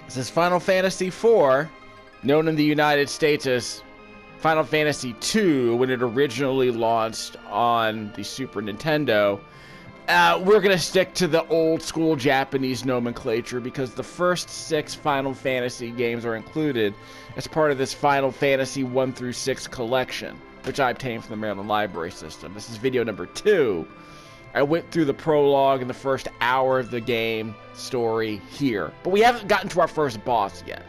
This is Final Fantasy IV, known in the United States as Final Fantasy II when it originally launched on the Super Nintendo. We're going to stick to the old school Japanese nomenclature because the first 6 Final Fantasy games are included as part of this Final Fantasy 1 through 6 collection, which I obtained from the Maryland Library System. This is video number 2. I went through the prologue and the first hour of the game story here, but we haven't gotten to our first boss yet,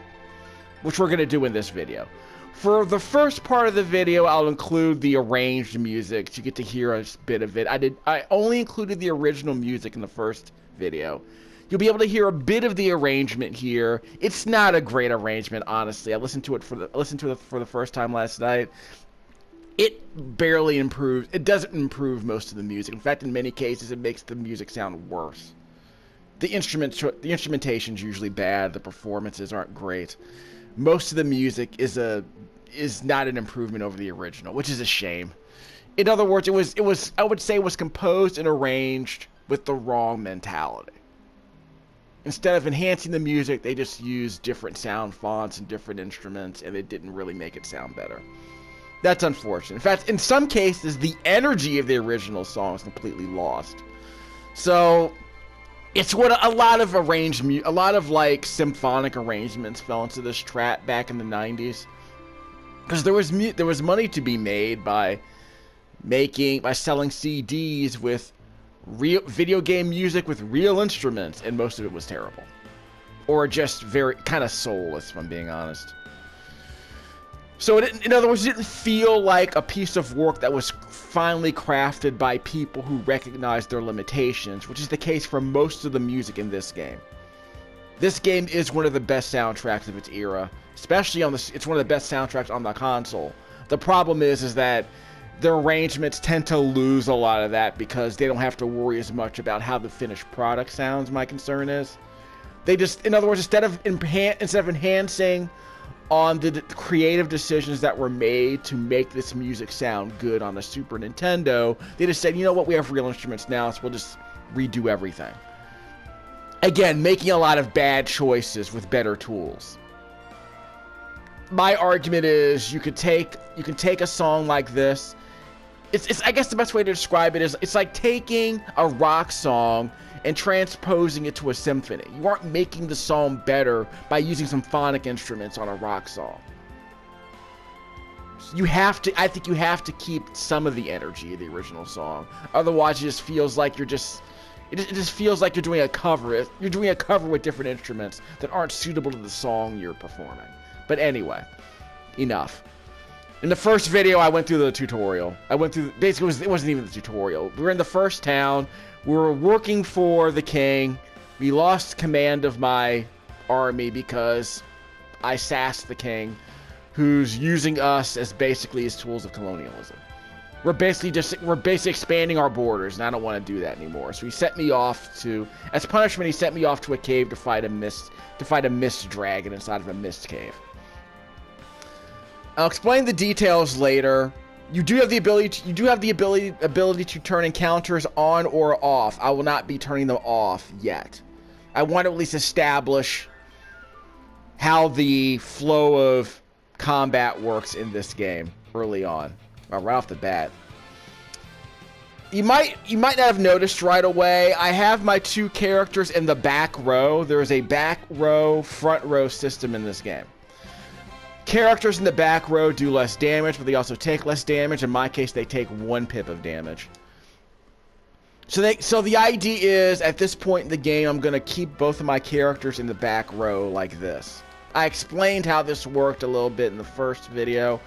which we're going to do in this video. For the first part of the video, I'll include the arranged music so you get to hear a bit of it. I only included the original music in the first video. You'll be able to hear a bit of the arrangement here. It's not a great arrangement, honestly. I listened to it for the first time last night. It barely improves. It doesn't improve most of the music. In fact, in many cases, it makes the music sound worse. The instrumentation's usually bad. The performances aren't great. Most of the music is not an improvement over the original, which is a shame. In other words, I would say it was composed and arranged with the wrong mentality. Instead of enhancing the music, they just used different sound fonts and different instruments, and it didn't really make it sound better. That's unfortunate. In fact, in some cases, the energy of the original song is completely lost. So, it's what a lot of like symphonic arrangements fell into this trap back in the 90s. Because there was money to be made by selling CDs with real video game music with real instruments, and most of it was terrible. Or just very kind of soulless, if I'm being honest. So, in other words, it didn't feel like a piece of work that was finely crafted by people who recognized their limitations, which is the case for most of the music in this game. This game is one of the best soundtracks of its era, especially it's one of the best soundtracks on the console. The problem is that the arrangements tend to lose a lot of that because they don't have to worry as much about how the finished product sounds, my concern is. They just, in other words, instead of enhancing on the creative decisions that were made to make this music sound good on the Super Nintendo, they just said, you know what, we have real instruments now, so we'll just redo everything. Again, making a lot of bad choices with better tools. My argument is you can take a song like this. It's I guess the best way to describe it is it's like taking a rock song and transposing it to a symphony. You aren't making the song better by using symphonic instruments on a rock song. I think you have to keep some of the energy of the original song. Otherwise, it just feels like it just feels like you're doing a cover. You're doing a cover with different instruments that aren't suitable to the song you're performing. But anyway, enough. In the first video, I went through the tutorial. Basically, it wasn't even the tutorial. We were in the first town. We were working for the king. We lost command of my army because I sassed the king, who's using us as basically his tools of colonialism. We're basically expanding our borders, and I don't want to do that anymore. So he sent me off as punishment, he sent me off to a cave to fight a mist dragon inside of a mist cave. I'll explain the details later. You do have the ability to turn encounters on or off. I will not be turning them off yet. I want to at least establish how the flow of combat works in this game early on, right off the bat. You might not have noticed right away, I have my 2 characters in the back row. There is a back row, front row system in this game. Characters in the back row do less damage, but they also take less damage. In my case, they take 1 pip of damage. So the idea is, at this point in the game, I'm going to keep both of my characters in the back row like this. I explained how this worked a little bit in the first video.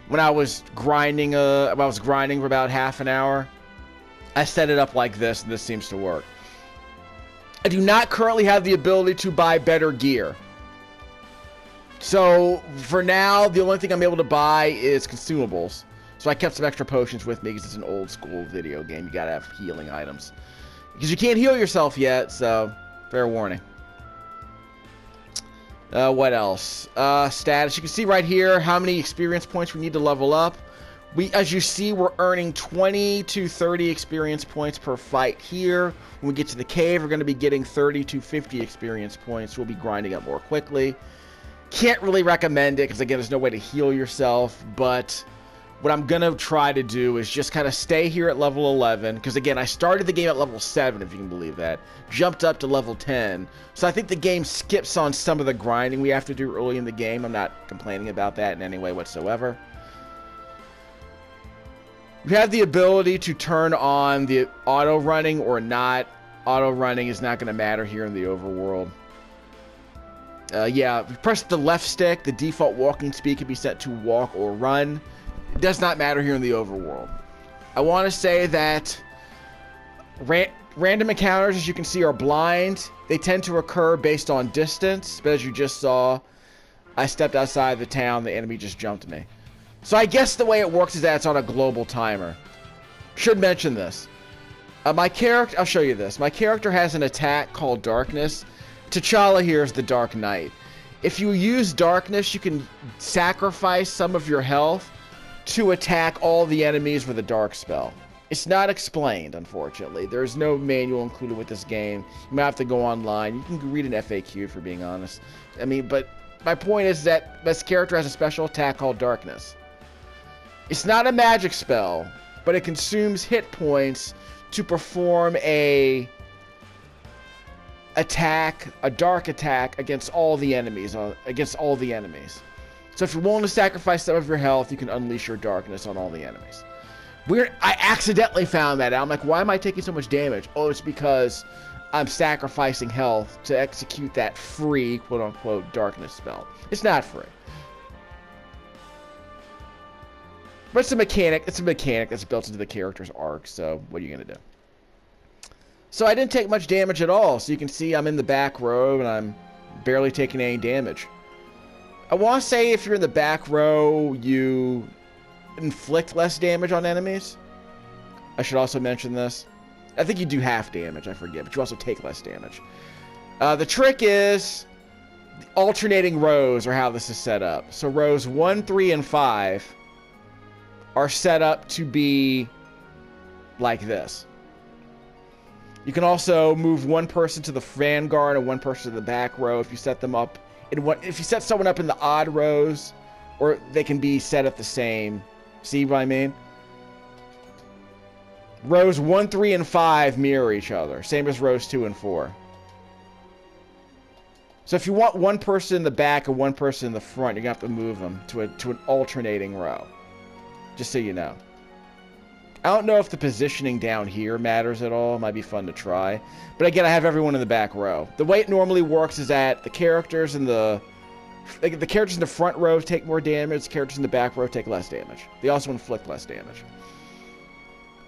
When I was grinding for about half an hour, I set it up like this, and this seems to work. I do not currently have the ability to buy better gear. So, for now, the only thing I'm able to buy is consumables. So I kept some extra potions with me because it's an old school video game. You gotta have healing items. Because you can't heal yourself yet, so fair warning. What else? Status. You can see right here how many experience points we need to level up. As you see, we're earning 20 to 30 experience points per fight here. When we get to the cave, we're going to be getting 30 to 50 experience points. We'll be grinding up more quickly. Can't really recommend it because, again, there's no way to heal yourself. But what I'm going to try to do is just kind of stay here at level 11. Because, again, I started the game at level 7, if you can believe that. Jumped up to level 10. So I think the game skips on some of the grinding we have to do early in the game. I'm not complaining about that in any way whatsoever. You have the ability to turn on the auto running or not. Auto running is not going to matter here in the overworld. Yeah, if you press the left stick, the default walking speed can be set to walk or run. It does not matter here in the overworld. I want to say that random encounters, as you can see, are blind. They tend to occur based on distance, but as you just saw, I stepped outside the town, the enemy just jumped me. So I guess the way it works is that it's on a global timer. Should mention this. My character, I'll show you this. My character has an attack called Darkness. Tchalla here is the Dark Knight. If you use Darkness, you can sacrifice some of your health to attack all the enemies with a dark spell. It's not explained, unfortunately. There's no manual included with this game. You might have to go online. You can read an FAQ, for being honest. I mean, but my point is that this character has a special attack called Darkness. It's not a magic spell, but it consumes hit points to perform a dark attack against all the enemies. So if you're willing to sacrifice some of your health, you can unleash your darkness on all the enemies. I accidentally found that out. I'm like, why am I taking so much damage? Oh, it's because I'm sacrificing health to execute that free, quote-unquote, darkness spell. It's not free. But it's a mechanic. It's a mechanic that's built into the character's arc, so what are you going to do? So I didn't take much damage at all. So you can see I'm in the back row, and I'm barely taking any damage. I want to say if you're in the back row, you inflict less damage on enemies. I should also mention this. I think you do half damage, I forget, but you also take less damage. The trick is alternating rows are how this is set up. So rows 1, 3, and 5 are set up to be like this. You can also move one person to the vanguard and one person to the back row if you set them up if you set someone up in the odd rows, or they can be set at the same. See what I mean? Rows 1, 3, and 5 mirror each other, same as rows 2 and 4. So if you want one person in the back and one person in the front, you're gonna have to move them to an alternating row. Just so you know. I don't know if the positioning down here matters at all. It might be fun to try. But again, I have everyone in the back row. The way it normally works is that the characters in the front row take more damage. The characters in the back row take less damage. They also inflict less damage.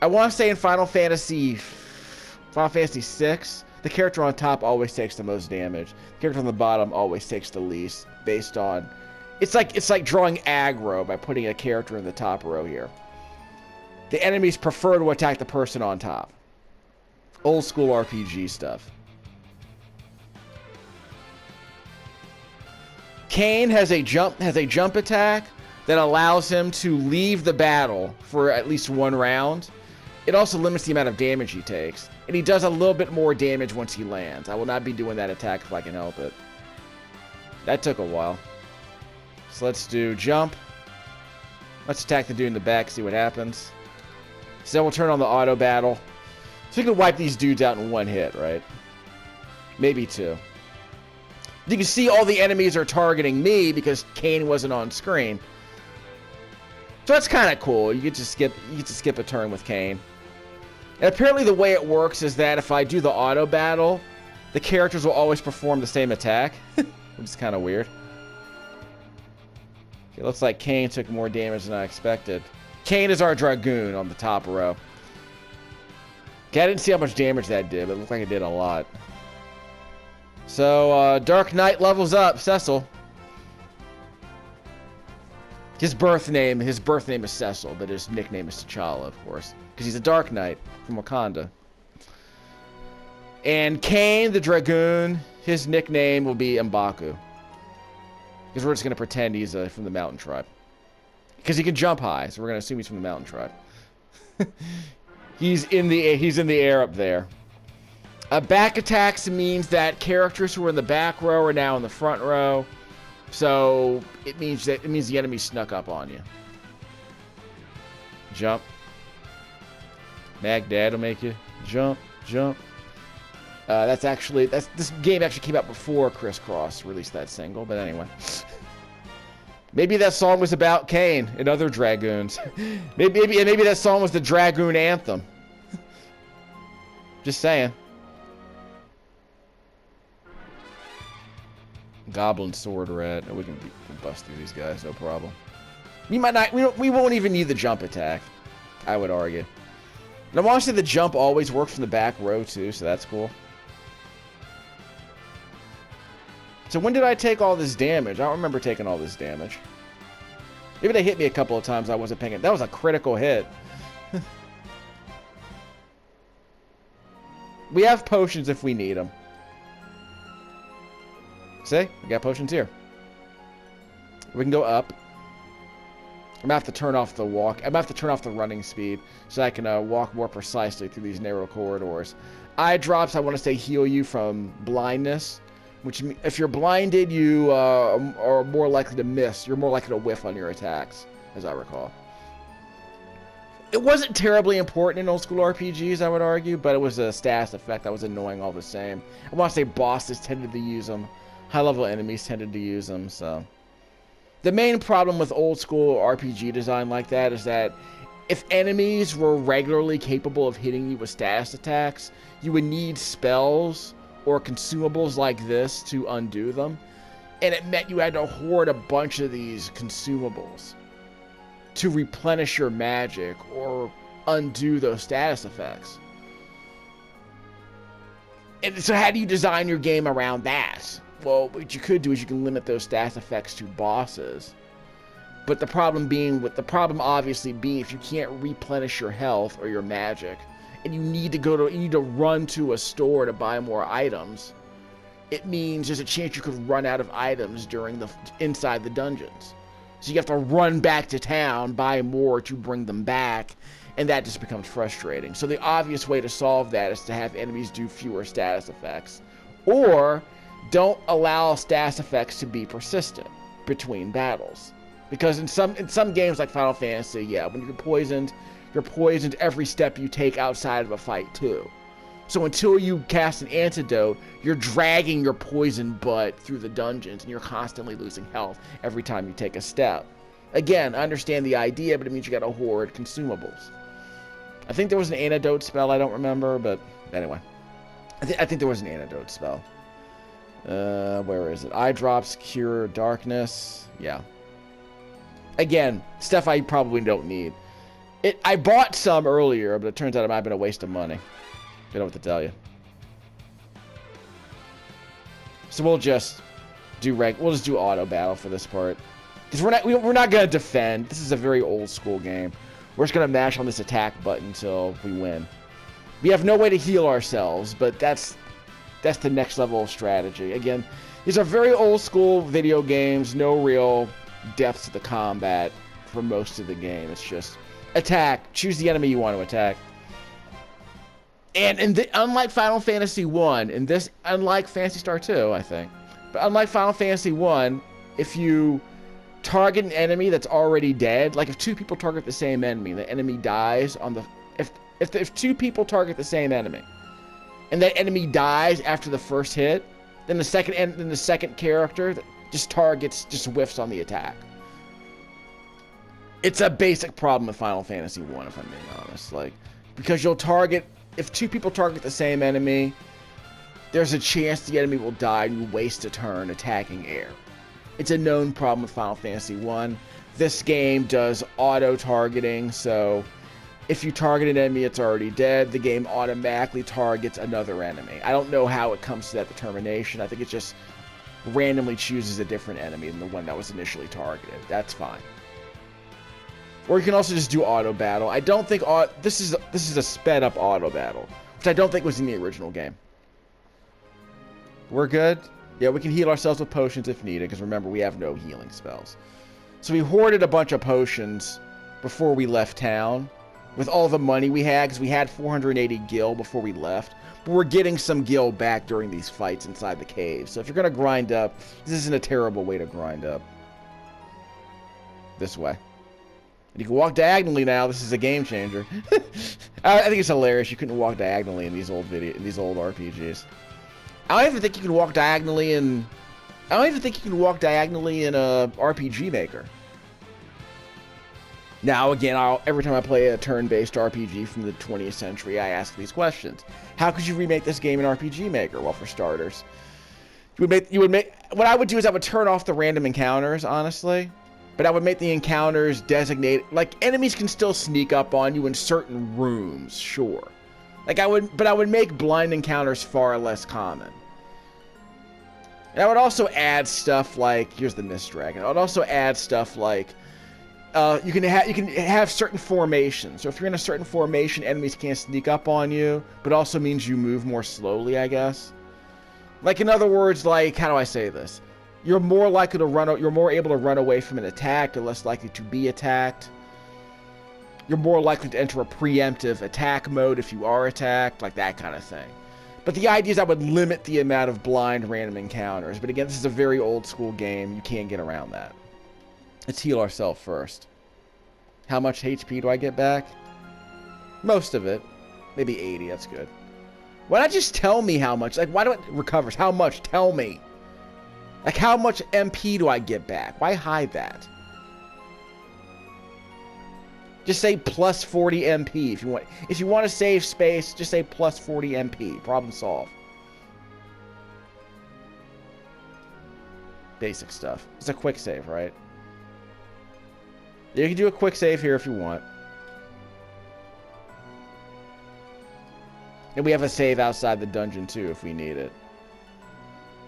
I want to say in Final Fantasy VI, the character on top always takes the most damage. The character on the bottom always takes the least, based on... It's like drawing aggro by putting a character in the top row here. The enemies prefer to attack the person on top. Old school RPG stuff. Kain has a jump attack that allows him to leave the battle for at least one round. It also limits the amount of damage he takes, and he does a little bit more damage once he lands. I will not be doing that attack if I can help it. That took a while. So let's do jump. Let's attack the dude in the back, see what happens. So then we'll turn on the auto battle. So we can wipe these dudes out in one hit, right? Maybe two. You can see all the enemies are targeting me because Kain wasn't on screen. So that's kind of cool. You get to skip a turn with Kain. And apparently the way it works is that if I do the auto battle, the characters will always perform the same attack. Which is kind of weird. It looks like Kain took more damage than I expected. Kain is our Dragoon on the top row. Okay, I didn't see how much damage that did, but it looked like it did a lot. So, Dark Knight levels up, Cecil. His birth name is Cecil, but his nickname is Tchalla, of course. Because he's a Dark Knight from Wakanda. And Kain, the Dragoon, his nickname will be M'Baku. Because we're just going to pretend he's from the Mountain Tribe. Because he can jump high, so we're gonna assume he's from the mountain tribe. He's in the air up there. Back attacks means that characters who are in the back row are now in the front row. So it means the enemy snuck up on you. Jump. Magdad will make you jump. This game actually came out before Crisscross released that single, but anyway. Maybe that song was about Kane and other dragoons. maybe that song was the Dragoon Anthem. Just saying. Goblin sword red. We can bust through these guys, no problem. We might not. We won't even need the jump attack, I would argue. And I want to say the jump always works from the back row too, so that's cool. So when did I take all this damage? I don't remember taking all this damage. Maybe they hit me a couple of times I wasn't paying it. That was a critical hit. We have potions if we need them. See? We got potions here. We can go up. I'm gonna have to turn off the walk. I'm gonna have to turn off the running speed so I can walk more precisely through these narrow corridors. Eye drops, I want to say, heal you from blindness. Which, if you're blinded, you are more likely to miss. You're more likely to whiff on your attacks, as I recall. It wasn't terribly important in old school RPGs, I would argue, but it was a status effect that was annoying all the same. I want to say bosses tended to use them. High-level enemies tended to use them, so... The main problem with old school RPG design like that is that if enemies were regularly capable of hitting you with status attacks, you would need spells or consumables like this to undo them, and it meant you had to hoard a bunch of these consumables to replenish your magic or undo those status effects. And so how do you design your game around that? Well, what you could do is you can limit those status effects to bosses, but the problem obviously being if you can't replenish your health or your magic, and you need to run to a store to buy more items, it means there's a chance you could run out of items inside the dungeons. So you have to run back to town, buy more to bring them back, and that just becomes frustrating. So the obvious way to solve that is to have enemies do fewer status effects, or don't allow status effects to be persistent between battles. Because in some games like Final Fantasy, yeah, when you're poisoned every step you take outside of a fight too. So until you cast an antidote, you're dragging your poison butt through the dungeons and you're constantly losing health every time you take a step. Again, I understand the idea, but it means you gotta hoard consumables. I think there was an antidote spell, I don't remember, but anyway. I think there was an antidote spell. Where is it? Eye drops, cure darkness. Yeah. Again, stuff I probably don't need. I bought some earlier, but it turns out it might have been a waste of money. I don't know what to tell you. So we'll just do auto battle for this part. Because we're not gonna defend. This is a very old school game. We're just gonna mash on this attack button until we win. We have no way to heal ourselves, but that's the next level of strategy. Again, these are very old school video games, no real depth to the combat for most of the game. It's just attack, choose the enemy you want to attack. And unlike Final Fantasy 1, and this, unlike Phantasy Star 2, I think, but unlike Final Fantasy 1, if you target an enemy that's already dead, like if two people target the same enemy, the enemy dies on the... If two people target the same enemy, and that enemy dies after the first hit, then the second character just whiffs on the attack. It's a basic problem with Final Fantasy 1, if I'm being honest. Like, because if two people target the same enemy, there's a chance the enemy will die and you waste a turn attacking air. It's a known problem with Final Fantasy 1. This game does auto-targeting, so if you target an enemy that's already dead, the game automatically targets another enemy. I don't know how it comes to that determination. I think it just randomly chooses a different enemy than the one that was initially targeted. That's fine. Or you can also just do auto battle. I don't think this is a sped up auto battle, which I don't think was in the original game. We're good? Yeah, we can heal ourselves with potions if needed, because remember, we have no healing spells. So we hoarded a bunch of potions before we left town with all the money we had, because we had 480 gil before we left. But we're getting some gil back during these fights inside the cave. So if you're going to grind up, this isn't a terrible way to grind up. This way. And you can walk diagonally now. This is a game changer. I think it's hilarious. You couldn't walk diagonally in these old RPGs. I don't even think you can walk diagonally in... I don't even think you can walk diagonally in a RPG Maker. Now, again, every time I play a turn-based RPG from the 20th century, I ask these questions. How could you remake this game in RPG Maker? Well, for starters, what I would do is I would turn off the random encounters, honestly. But I would make the encounters designated, like, enemies can still sneak up on you in certain rooms, sure. But I would make blind encounters far less common. And I would also add stuff like, here's the Mist Dragon. I would also add stuff like, you can have certain formations. So if you're in a certain formation, enemies can't sneak up on you, but also means you move more slowly, I guess. Like, in other words, like, how do I say this? You're more able to run away from an attack. You're less likely to be attacked. You're more likely to enter a preemptive attack mode if you are attacked, like that kind of thing. But the idea is I would limit the amount of blind random encounters. But again, this is a very old school game. You can't get around that. Let's heal ourselves first. How much HP do I get back? Most of it. Maybe 80, that's good. Why not just tell me how much? Like, why do it recovers? How much? Tell me. Like, how much MP do I get back? Why hide that? Just say plus 40 MP if you want. If you want to save space, just say plus 40 MP. Problem solved. Basic stuff. It's a quick save, right? You can do a quick save here if you want. And we have a save outside the dungeon too if we need it.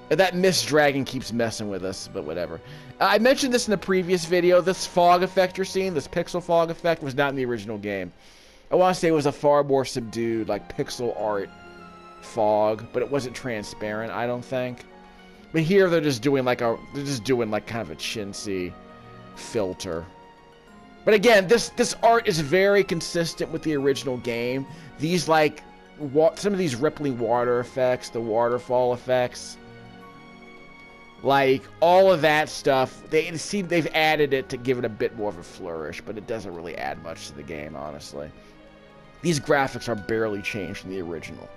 That Mist Dragon keeps messing with us, but whatever. I mentioned this in the previous video. This fog effect you're seeing, this pixel fog effect, was not in the original game. I want to say it was a far more subdued, like, pixel art fog, but it wasn't transparent, I don't think. But here they're just doing like kind of a chintzy filter. But again, this art is very consistent with the original game. These, like, some of these rippling water effects, the waterfall effects, like, all of that stuff, they've added it to give it a bit more of a flourish, but it doesn't really add much to the game, honestly. These graphics are barely changed from the original.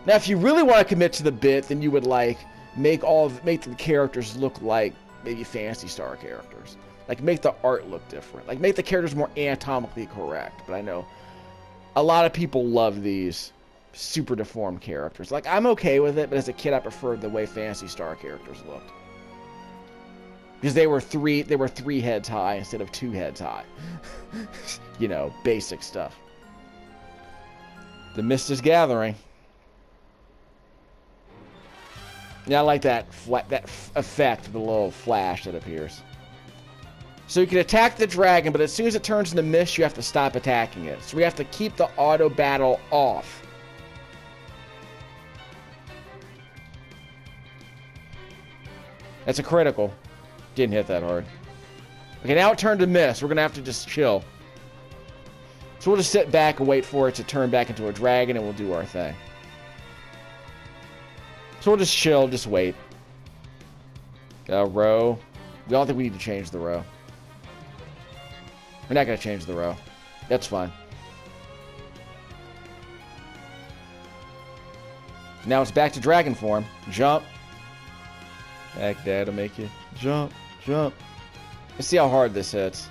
Now, if you really want to commit to the bit, then you would, like, make the characters look like maybe Phantasy Star characters. Like, make the art look different. Like, make the characters more anatomically correct. But I know a lot of people love these super deformed characters. Like, I'm okay with it, but as a kid I preferred the way Phantasy Star characters looked. Because they were three heads high instead of 2 heads high. You know, basic stuff. The mist is gathering. Yeah, I like that effect, the little flash that appears. So you can attack the dragon, but as soon as it turns into mist, you have to stop attacking it. So we have to keep the auto battle off. That's a critical. Didn't hit that hard. Okay, now it turned to mist. We're going to have to just chill. So we'll just sit back and wait for it to turn back into a dragon, and we'll do our thing. So we'll just chill, just wait. Row. We don't think we need to change the row. We're not going to change the row. That's fine. Now it's back to dragon form. Jump. Back there to make you jump, jump. Let's see how hard this hits.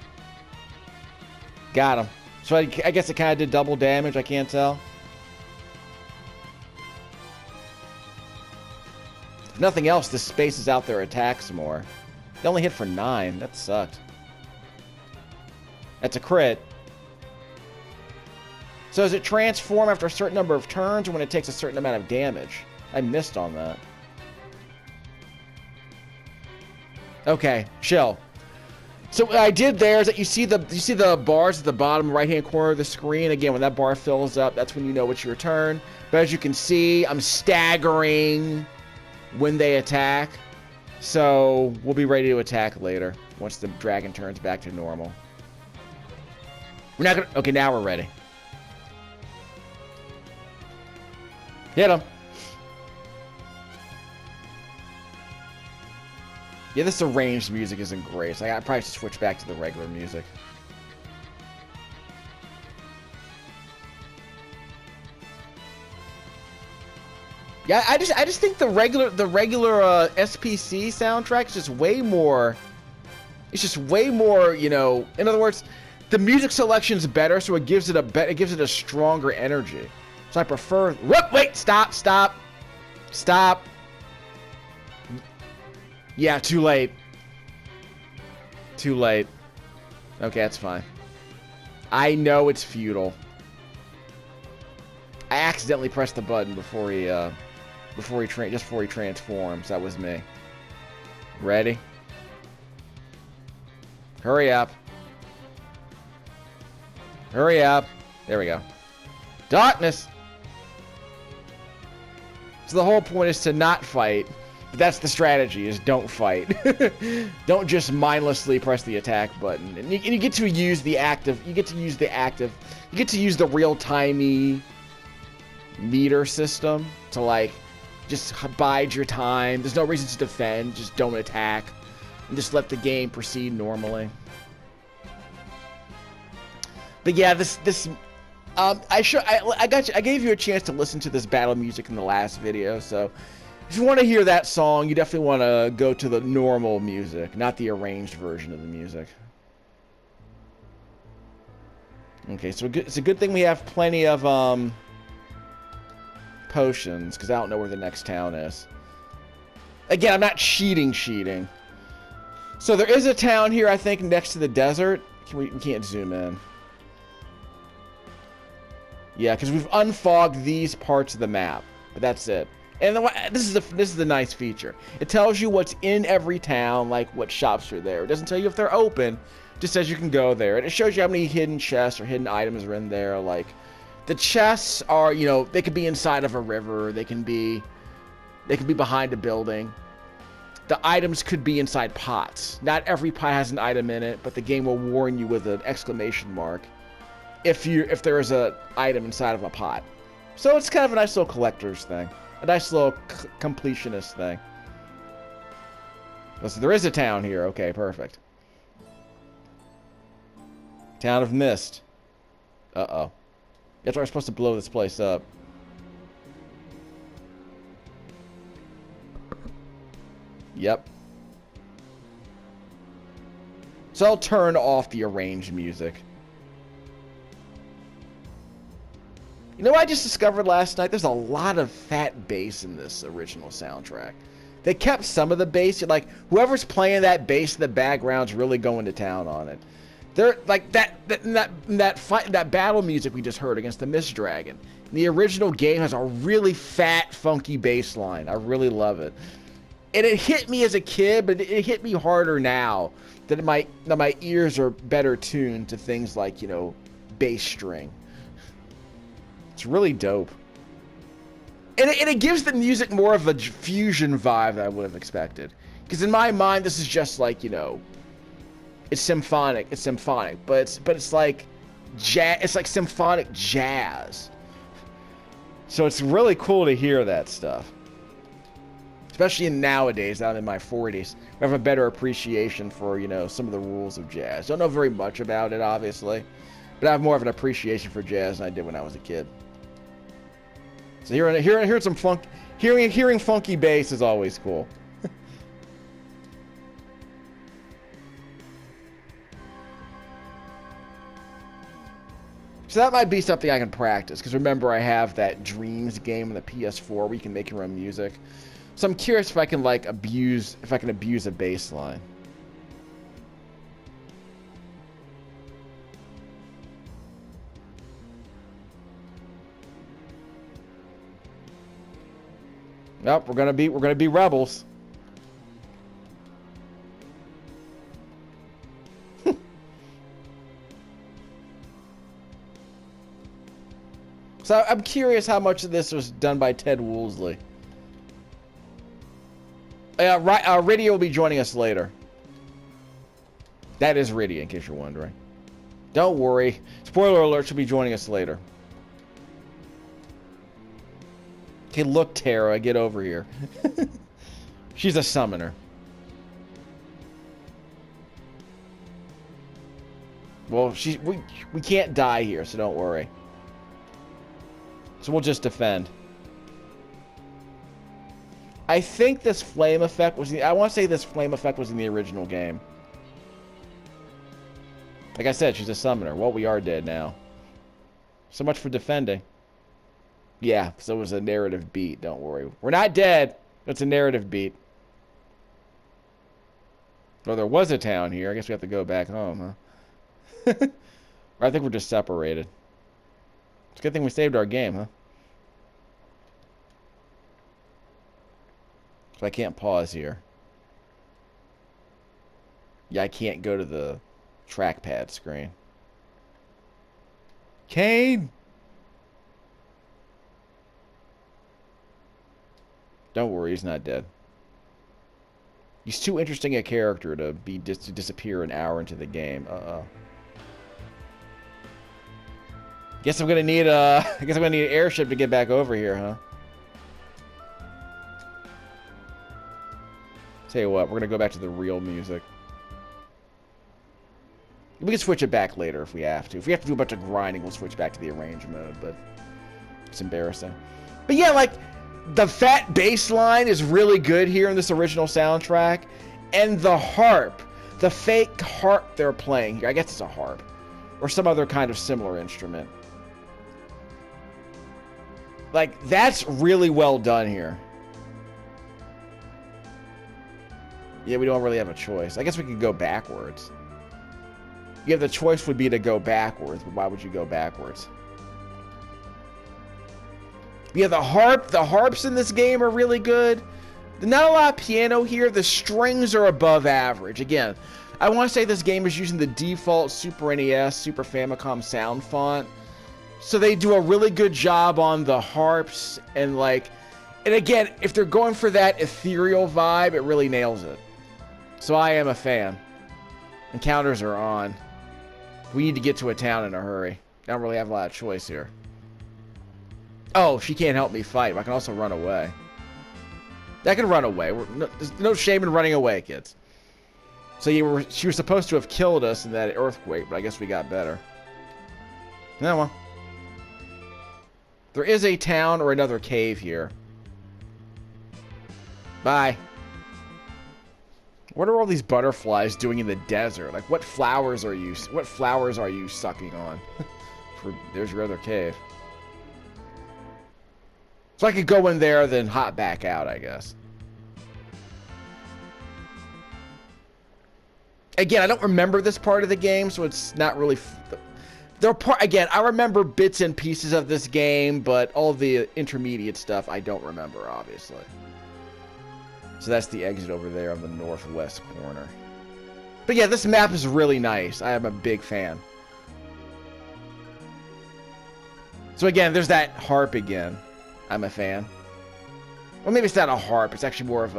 Got him. So I guess it kind of did double damage. I can't tell. If nothing else, this spaces out their attacks more. They only hit for 9. That sucked. That's a crit. So does it transform after a certain number of turns or when it takes a certain amount of damage? I missed on that. Okay, chill. So what I did there is that you see the bars at the bottom right-hand corner of the screen. Again, when that bar fills up, that's when you know it's your turn. But as you can see, I'm staggering when they attack. So we'll be ready to attack later. once the dragon turns back to normal. We're not gonna... Okay, now we're ready. Hit him. Yeah, this arranged music isn't great, so I probably should switch back to the regular music. Yeah, I just think the regular SPC soundtrack is just way more. It's just way more, you know. In other words, the music selection's better, so it gives it a stronger energy. So I prefer. Wait, stop. Yeah, too late. Okay, that's fine. I know it's futile. I accidentally pressed the button before he transforms. That was me. Ready? Hurry up. Hurry up. There we go. Darkness. So the whole point is to not fight. But that's the strategy, is don't fight. Don't just mindlessly press the attack button. And you get to use the active. You get to use the real-timey meter system to, like, just bide your time. There's no reason to defend. Just don't attack. And just let the game proceed normally. But yeah, I gave you a chance to listen to this battle music in the last video, so if you want to hear that song, you definitely want to go to the normal music, not the arranged version of the music. Okay, so it's a good thing we have plenty of potions, because I don't know where the next town is. Again, I'm not cheating. So there is a town here, I think, next to the desert. We can't zoom in. Yeah, because we've unfogged these parts of the map, but that's it. And this is the nice feature. It tells you what's in every town, like what shops are there. It doesn't tell you if they're open. It just says you can go there. And it shows you how many hidden chests or hidden items are in there. Like, the chests are, you know, they could be inside of a river. They can be behind a building. The items could be inside pots. Not every pot has an item in it, but the game will warn you with an exclamation mark if there is an item inside of a pot. So it's kind of a nice little collector's thing. A nice little completionist thing. So there is a town here. Okay, perfect. Town of Mist. Uh-oh. That's why we're supposed to blow this place up. Yep. So I'll turn off the arranged music. You know what I just discovered last night? There's a lot of fat bass in this original soundtrack. They kept some of the bass. Like, whoever's playing that bass in the background's really going to town on it. They're like that battle music we just heard against the Mist Dragon. The original game has a really fat, funky bass line. I really love it. And it hit me as a kid, but it hit me harder now that my ears are better tuned to things like, you know, bass string. It's really dope. And it gives the music more of a fusion vibe that I would have expected. Because in my mind, this is just like, you know, it's symphonic. But it's like jazz. It's like symphonic jazz. So it's really cool to hear that stuff. Especially nowadays, now I'm in my 40s. I have a better appreciation for, you know, some of the rules of jazz. Don't know very much about it, obviously. But I have more of an appreciation for jazz than I did when I was a kid. So hearing some funk, hearing funky bass is always cool. So that might be something I can practice, because remember I have that Dreams game on the PS4 where you can make your own music. So I'm curious if I can abuse a bass line. Nope, we're gonna be rebels. So I'm curious how much of this was done by Ted Woolsey. Rydia will be joining us later. That is Rydia, in case you're wondering. Don't worry. Spoiler alert, she'll be joining us later. Okay, look, Tara, get over here. She's a summoner. Well, we can't die here, so don't worry. So we'll just defend. I think this flame effect was... I want to say this flame effect was in the original game. Like I said, she's a summoner. Well, we are dead now. So much for defending. Yeah, so it was a narrative beat. Don't worry. We're not dead. It's a narrative beat. Well, there was a town here. I guess we have to go back home, huh? Or I think we're just separated. It's a good thing we saved our game, huh? So I can't pause here. Yeah, I can't go to the trackpad screen. Kane! Don't worry, he's not dead. He's too interesting a character to be to disappear an hour into the game. Guess I'm gonna need I guess I'm gonna need an airship to get back over here, huh? Tell you what, we're gonna go back to the real music. We can switch it back later if we have to. If we have to do a bunch of grinding, we'll switch back to the arrange mode, but it's embarrassing. But yeah, like, the fat bass line is really good here in this original soundtrack. And the harp, the fake harp they're playing here, I guess it's a harp, or some other kind of similar instrument. Like, that's really well done here. Yeah, we don't really have a choice. I guess we could go backwards. Yeah, the choice would be to go backwards, but why would you go backwards? Yeah, the harps in this game are really good. Not a lot of piano here. The strings are above average. Again, I want to say this game is using the default Super NES, Super Famicom sound font. So they do a really good job on the harps and again, if they're going for that ethereal vibe, it really nails it. So I am a fan. Encounters are on. We need to get to a town in a hurry. I don't really have a lot of choice here. Oh, she can't help me fight. I can also run away. I can run away. There's no shame in running away, kids. So she was supposed to have killed us in that earthquake, but I guess we got better. Yeah, well. There is a town or another cave here. Bye. What are all these butterflies doing in the desert? Like, what flowers are you sucking on? There's your other cave. So I could go in there, then hop back out, I guess. Again, I don't remember this part of the game, so it's not really... Again, I remember bits and pieces of this game, but all the intermediate stuff I don't remember, obviously. So that's the exit over there on the northwest corner. But yeah, this map is really nice. I am a big fan. So again, there's that harp again. I'm a fan. Well, maybe it's not a harp. It's actually more of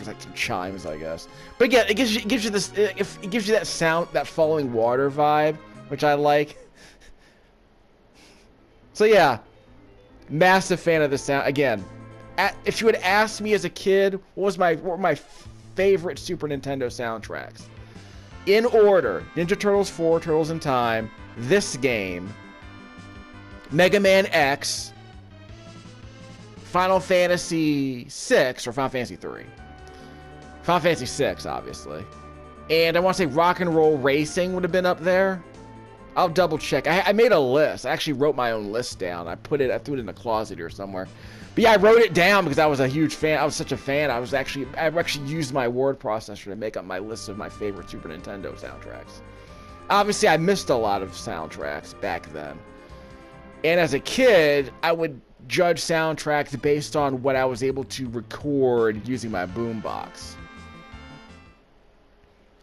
like some chimes, I guess. But again, it gives you this. It gives you that sound, that falling water vibe, which I like. So yeah, massive fan of the sound. Again, if you had asked me as a kid, what were my favorite Super Nintendo soundtracks? In order: Ninja Turtles 4, Turtles in Time, this game, Mega Man X, Final Fantasy 6 or Final Fantasy 3. Final Fantasy 6, obviously. And I want to say Rock and Roll Racing would have been up there. I'll double check. I made a list. I actually wrote my own list down. I threw it in the closet here somewhere. But yeah, I wrote it down because I was a huge fan. I was such a fan. I actually used my word processor to make up my list of my favorite Super Nintendo soundtracks. Obviously, I missed a lot of soundtracks back then. And as a kid, I would judge soundtracks based on what I was able to record using my boombox.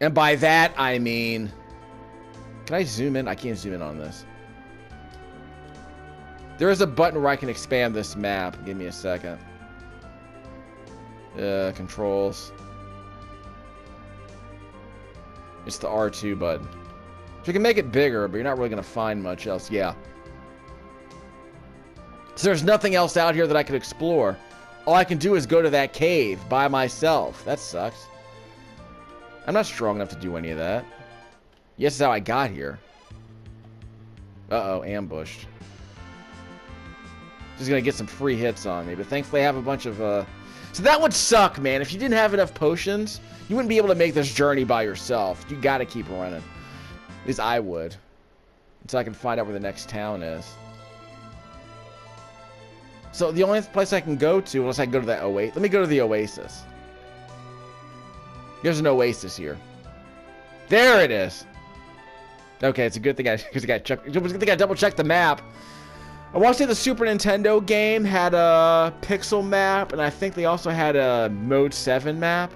And by that, I mean... Can I zoom in? I can't zoom in on this. There is a button where I can expand this map. Give me a second. Controls. It's the R2 button. So you can make it bigger, but you're not really going to find much else. Yeah. So there's nothing else out here that I could explore. All I can do is go to that cave by myself. That sucks. I'm not strong enough to do any of that. Yes, is how I got here. Uh-oh, ambushed. Just gonna get some free hits on me, but thankfully I have a bunch of, So that would suck, man. If you didn't have enough potions, you wouldn't be able to make this journey by yourself. You gotta keep running. At least I would. Until I can find out where the next town is. So the only place I can go to, unless I can go to that Oasis. Let me go to the Oasis. There's an Oasis here. There it is. Okay, it's a good thing I double checked the map. I want to say the Super Nintendo game had a pixel map, and I think they also had a Mode 7 map.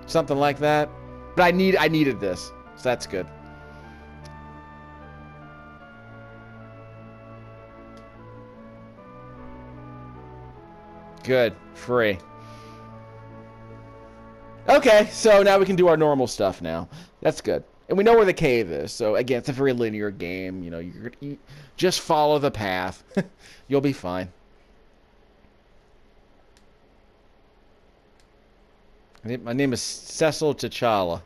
Something like that. But I needed this, so that's good. Good. Free. Okay, so now we can do our normal stuff now. That's good. And we know where the cave is, so again, it's a very linear game. You know, you just follow the path. You'll be fine. My name is Cecil Tchalla.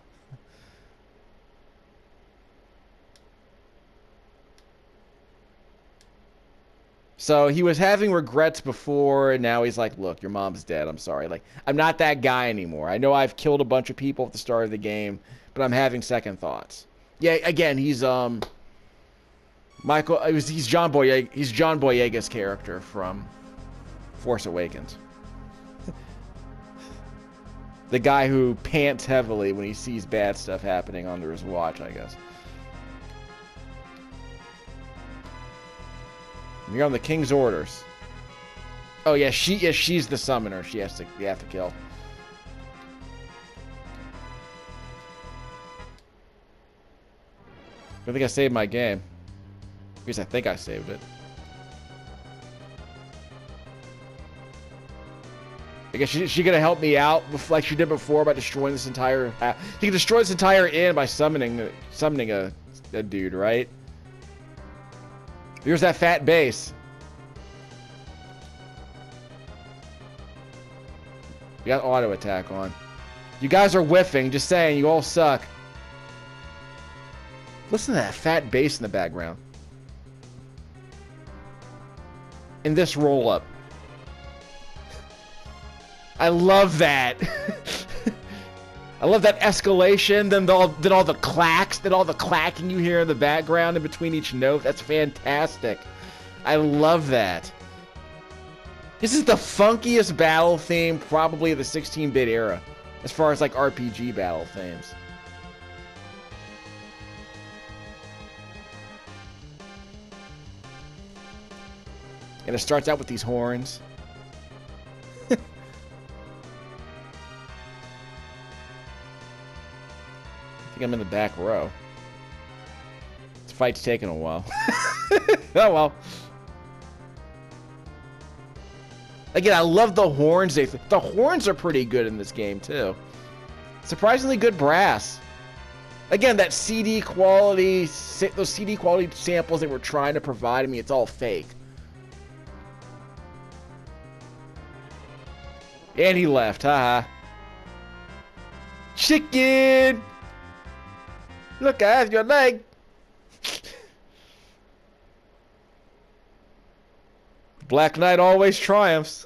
So he was having regrets before, and now he's like, look, your mom's dead. I'm sorry. Like, I'm not that guy anymore. I know I've killed a bunch of people at the start of the game, but I'm having second thoughts. Yeah, again, he's Michael. He's John Boyega's character from Force Awakens. The guy who pants heavily when he sees bad stuff happening under his watch, I guess. You're on the King's orders. Oh yeah, she's the summoner. You have to kill. I think I saved my game. At least I think I saved it. I guess she gonna help me out like she did before by destroying this entire. She can destroy this entire inn by summoning a dude, right? Here's that fat base. You got auto attack on. You guys are whiffing, just saying, you all suck. Listen to that fat bass in the background. In this roll up. I love that. I love that escalation, then all the clacks, then all the clacking you hear in the background in between each note. That's fantastic. I love that. This is the funkiest battle theme probably of the 16-bit era, as far as like RPG battle themes. And it starts out with these horns. I think I'm in the back row. This fight's taking a while. Oh well. Again, I love the horns. The horns are pretty good in this game too. Surprisingly good brass. Again, that CD quality, those CD quality samples they were trying to provide me, it's all fake. And he left, haha. Chicken! Look, I have your leg. Black Knight always triumphs.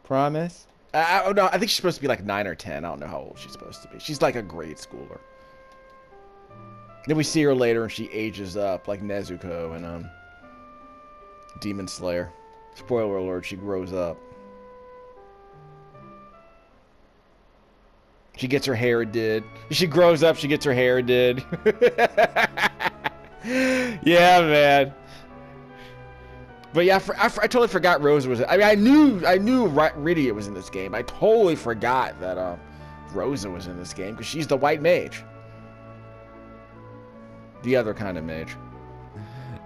Promise? I don't know. I think she's supposed to be like 9 or 10. I don't know how old she's supposed to be. She's like a grade schooler. Then we see her later and she ages up like Nezuko and Demon Slayer. Spoiler alert, she grows up. She gets her hair did. She grows up, she gets her hair did. Yeah, man. But yeah, I totally forgot Rosa was. I mean, I knew Rydia was in this game. I totally forgot that Rosa was in this game because she's the white mage. The other kind of mage.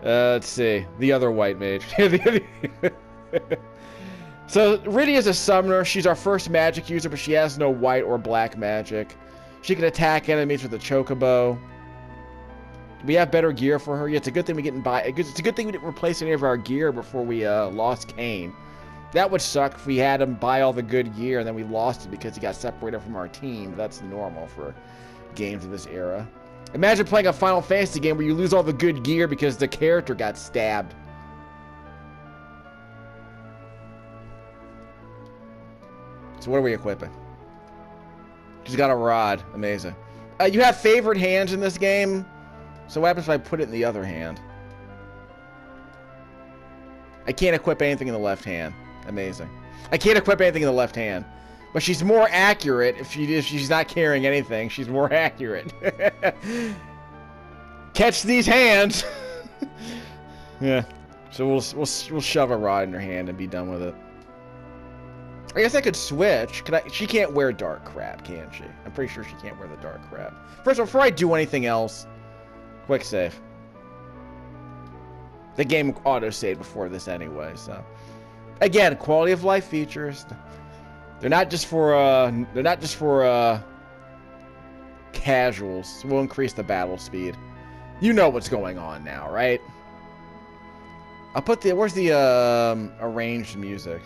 Let's see, the other white mage. So Rydia is a summoner. She's our first magic user, but she has no white or black magic. She can attack enemies with a chocobo. We have better gear for her. Yeah, it's a good thing we didn't buy. It's a good thing we didn't replace any of our gear before we lost Kane. That would suck if we had him buy all the good gear and then we lost it because he got separated from our team. That's normal for games of this era. Imagine playing a Final Fantasy game where you lose all the good gear because the character got stabbed. So what are we equipping? She's got a rod. Amazing. You have favored hands in this game. So what happens if I put it in the other hand? I can't equip anything in the left hand. Amazing. I can't equip anything in the left hand. But she's more accurate if she's not carrying anything. She's more accurate. Catch these hands. Yeah. So we'll shove a rod in her hand and be done with it. I guess I could switch. She can't wear dark crap, can she? I'm pretty sure she can't wear the dark crap. First of all, before I do anything else, quick save. The game auto-saved before this anyway, so. Again, quality of life features. They're not just for casuals. We'll increase the battle speed. You know what's going on now, right? I'll put where's the arranged music?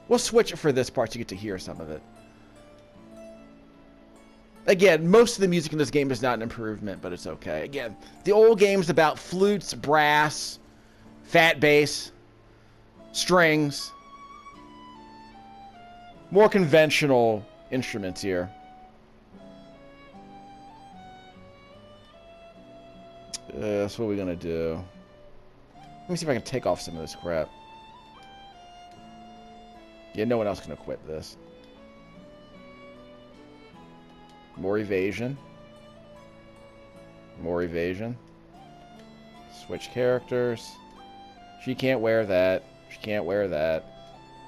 We'll switch it for this part so you get to hear some of it. Again, most of the music in this game is not an improvement, but it's okay. Again, the old game's about flutes, brass, fat bass, strings. More conventional instruments here. That's what we're gonna do. Let me see if I can take off some of this crap. Yeah, no one else can equip this. More evasion. More evasion. Switch characters. She can't wear that. She can't wear that.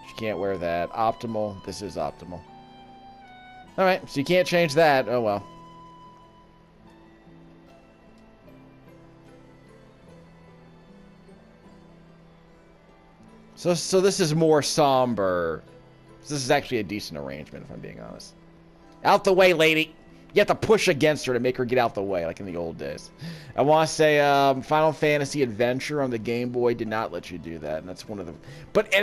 She can't wear that. Optimal. This is optimal. Alright, so you can't change that. Oh well. So this is more somber. This is actually a decent arrangement, if I'm being honest. Out the way, lady! You have to push against her to make her get out the way, like in the old days. I want to say Final Fantasy Adventure on the Game Boy did not let you do that, and that's one of the... But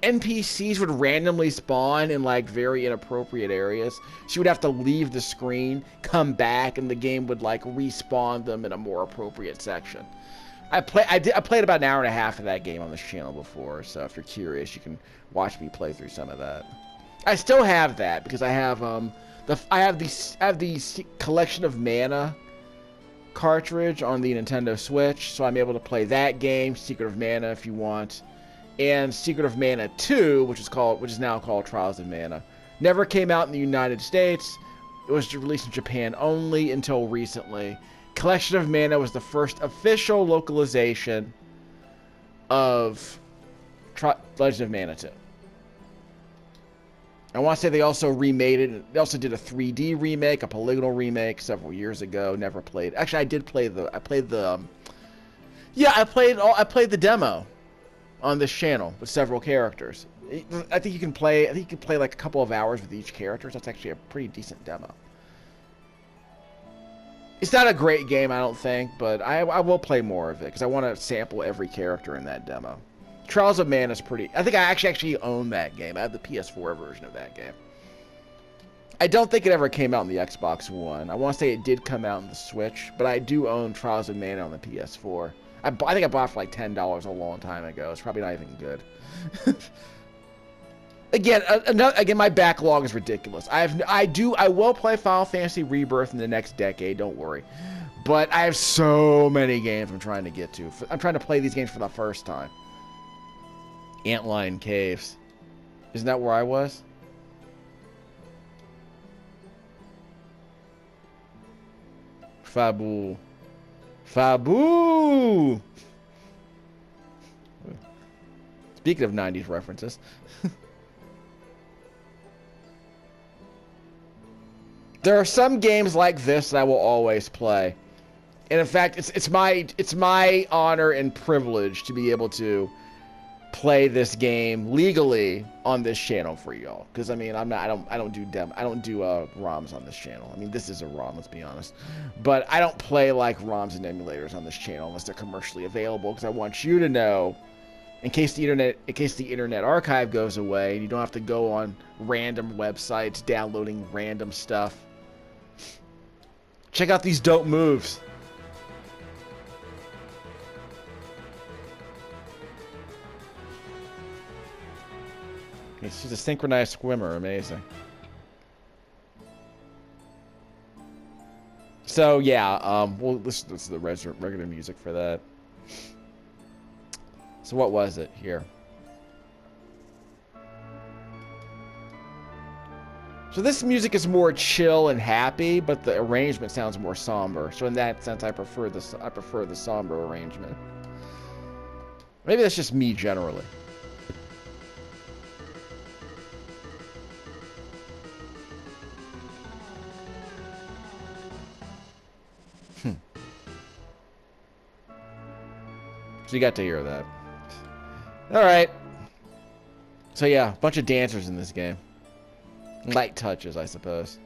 NPCs would randomly spawn in, like, very inappropriate areas. She would have to leave the screen, come back, and the game would, like, respawn them in a more appropriate section. I played about an hour and a half of that game on this channel before, so if you're curious, you can watch me play through some of that. I still have that because I have the Collection of Mana cartridge on the Nintendo Switch, so I'm able to play that game, Secret of Mana, if you want, and Secret of Mana 2, which is now called Trials of Mana. Never came out in the United States. It was released in Japan only until recently. Collection of Mana was the first official localization of Legend of Mana 2. I want to say they also remade it. They also did a 3D remake, a polygonal remake several years ago. Never played. Actually, I did play the. I played the demo on this channel with several characters. I think you can play. I think you can play like a couple of hours with each character. So that's actually a pretty decent demo. It's not a great game, I don't think, but I will play more of it because I want to sample every character in that demo. Trials of Mana is pretty... I think I actually own that game. I have the PS4 version of that game. I don't think it ever came out on the Xbox One. I want to say it did come out on the Switch, but I do own Trials of Mana on the PS4. I think I bought it for like $10 a long time ago. It's probably not even good. Again, my backlog is ridiculous. I will play Final Fantasy Rebirth in the next decade, don't worry. But I have so many games I'm trying to get to. I'm trying to play these games for the first time. Antlion Caves. Isn't that where I was? Fabu. Fabu! Speaking of 90s references. There are some games like this that I will always play. And in fact, it's my honor and privilege to be able to play this game legally on this channel for y'all, because I mean I don't do ROMs on this channel. I mean, this is a ROM, let's be honest, but I don't play like ROMs and emulators on this channel unless they're commercially available, because I want you to know, in case the internet archive goes away and you don't have to go on random websites downloading random stuff. Check out these dope moves. She's a synchronized swimmer. Amazing. So, yeah, we'll listen to the regular music for that. So what was it here? So this music is more chill and happy, but the arrangement sounds more somber. So in that sense, I prefer the somber arrangement. Maybe that's just me generally. So you got to hear that. Alright. So yeah, a bunch of dancers in this game. Light touches, I suppose.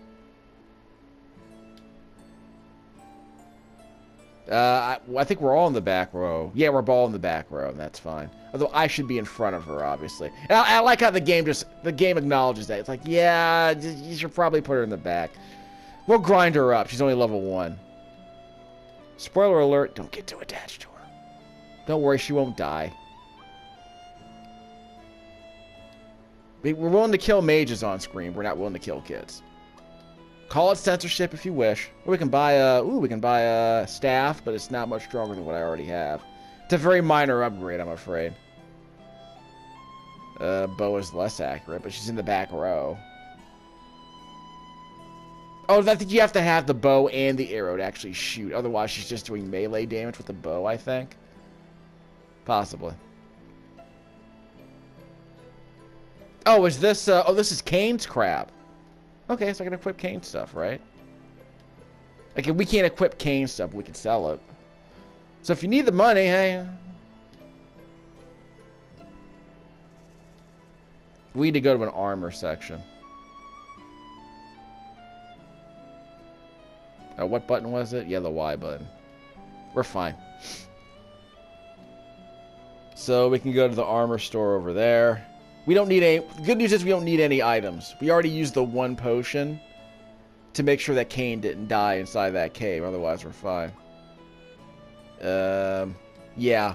I think we're all in the back row. Yeah, we're all in the back row, and that's fine. Although I should be in front of her, obviously. And I like how the game acknowledges that. It's like, yeah, you should probably put her in the back. We'll grind her up. She's only level 1. Spoiler alert, don't get too attached to her. Don't worry, she won't die. We're willing to kill mages on screen. We're not willing to kill kids. Call it censorship if you wish. Or we can buy a staff, but it's not much stronger than what I already have. It's a very minor upgrade, I'm afraid. Bow is less accurate, but she's in the back row. Oh, I think you have to have the bow and the arrow to actually shoot. Otherwise, she's just doing melee damage with the bow, I think. Possibly. Oh, is this, oh, this is Kane's crap. Okay, so I can equip Kane stuff, right? Like, if we can't equip Kane stuff, we can sell it. So if you need the money, hey. We need to go to an armor section. What button was it? Yeah, the Y button. We're fine. So we can go to the armor store over there. We don't need any... The good news is we don't need any items. We already used the one potion to make sure that Kane didn't die inside that cave. Otherwise, we're fine. Yeah.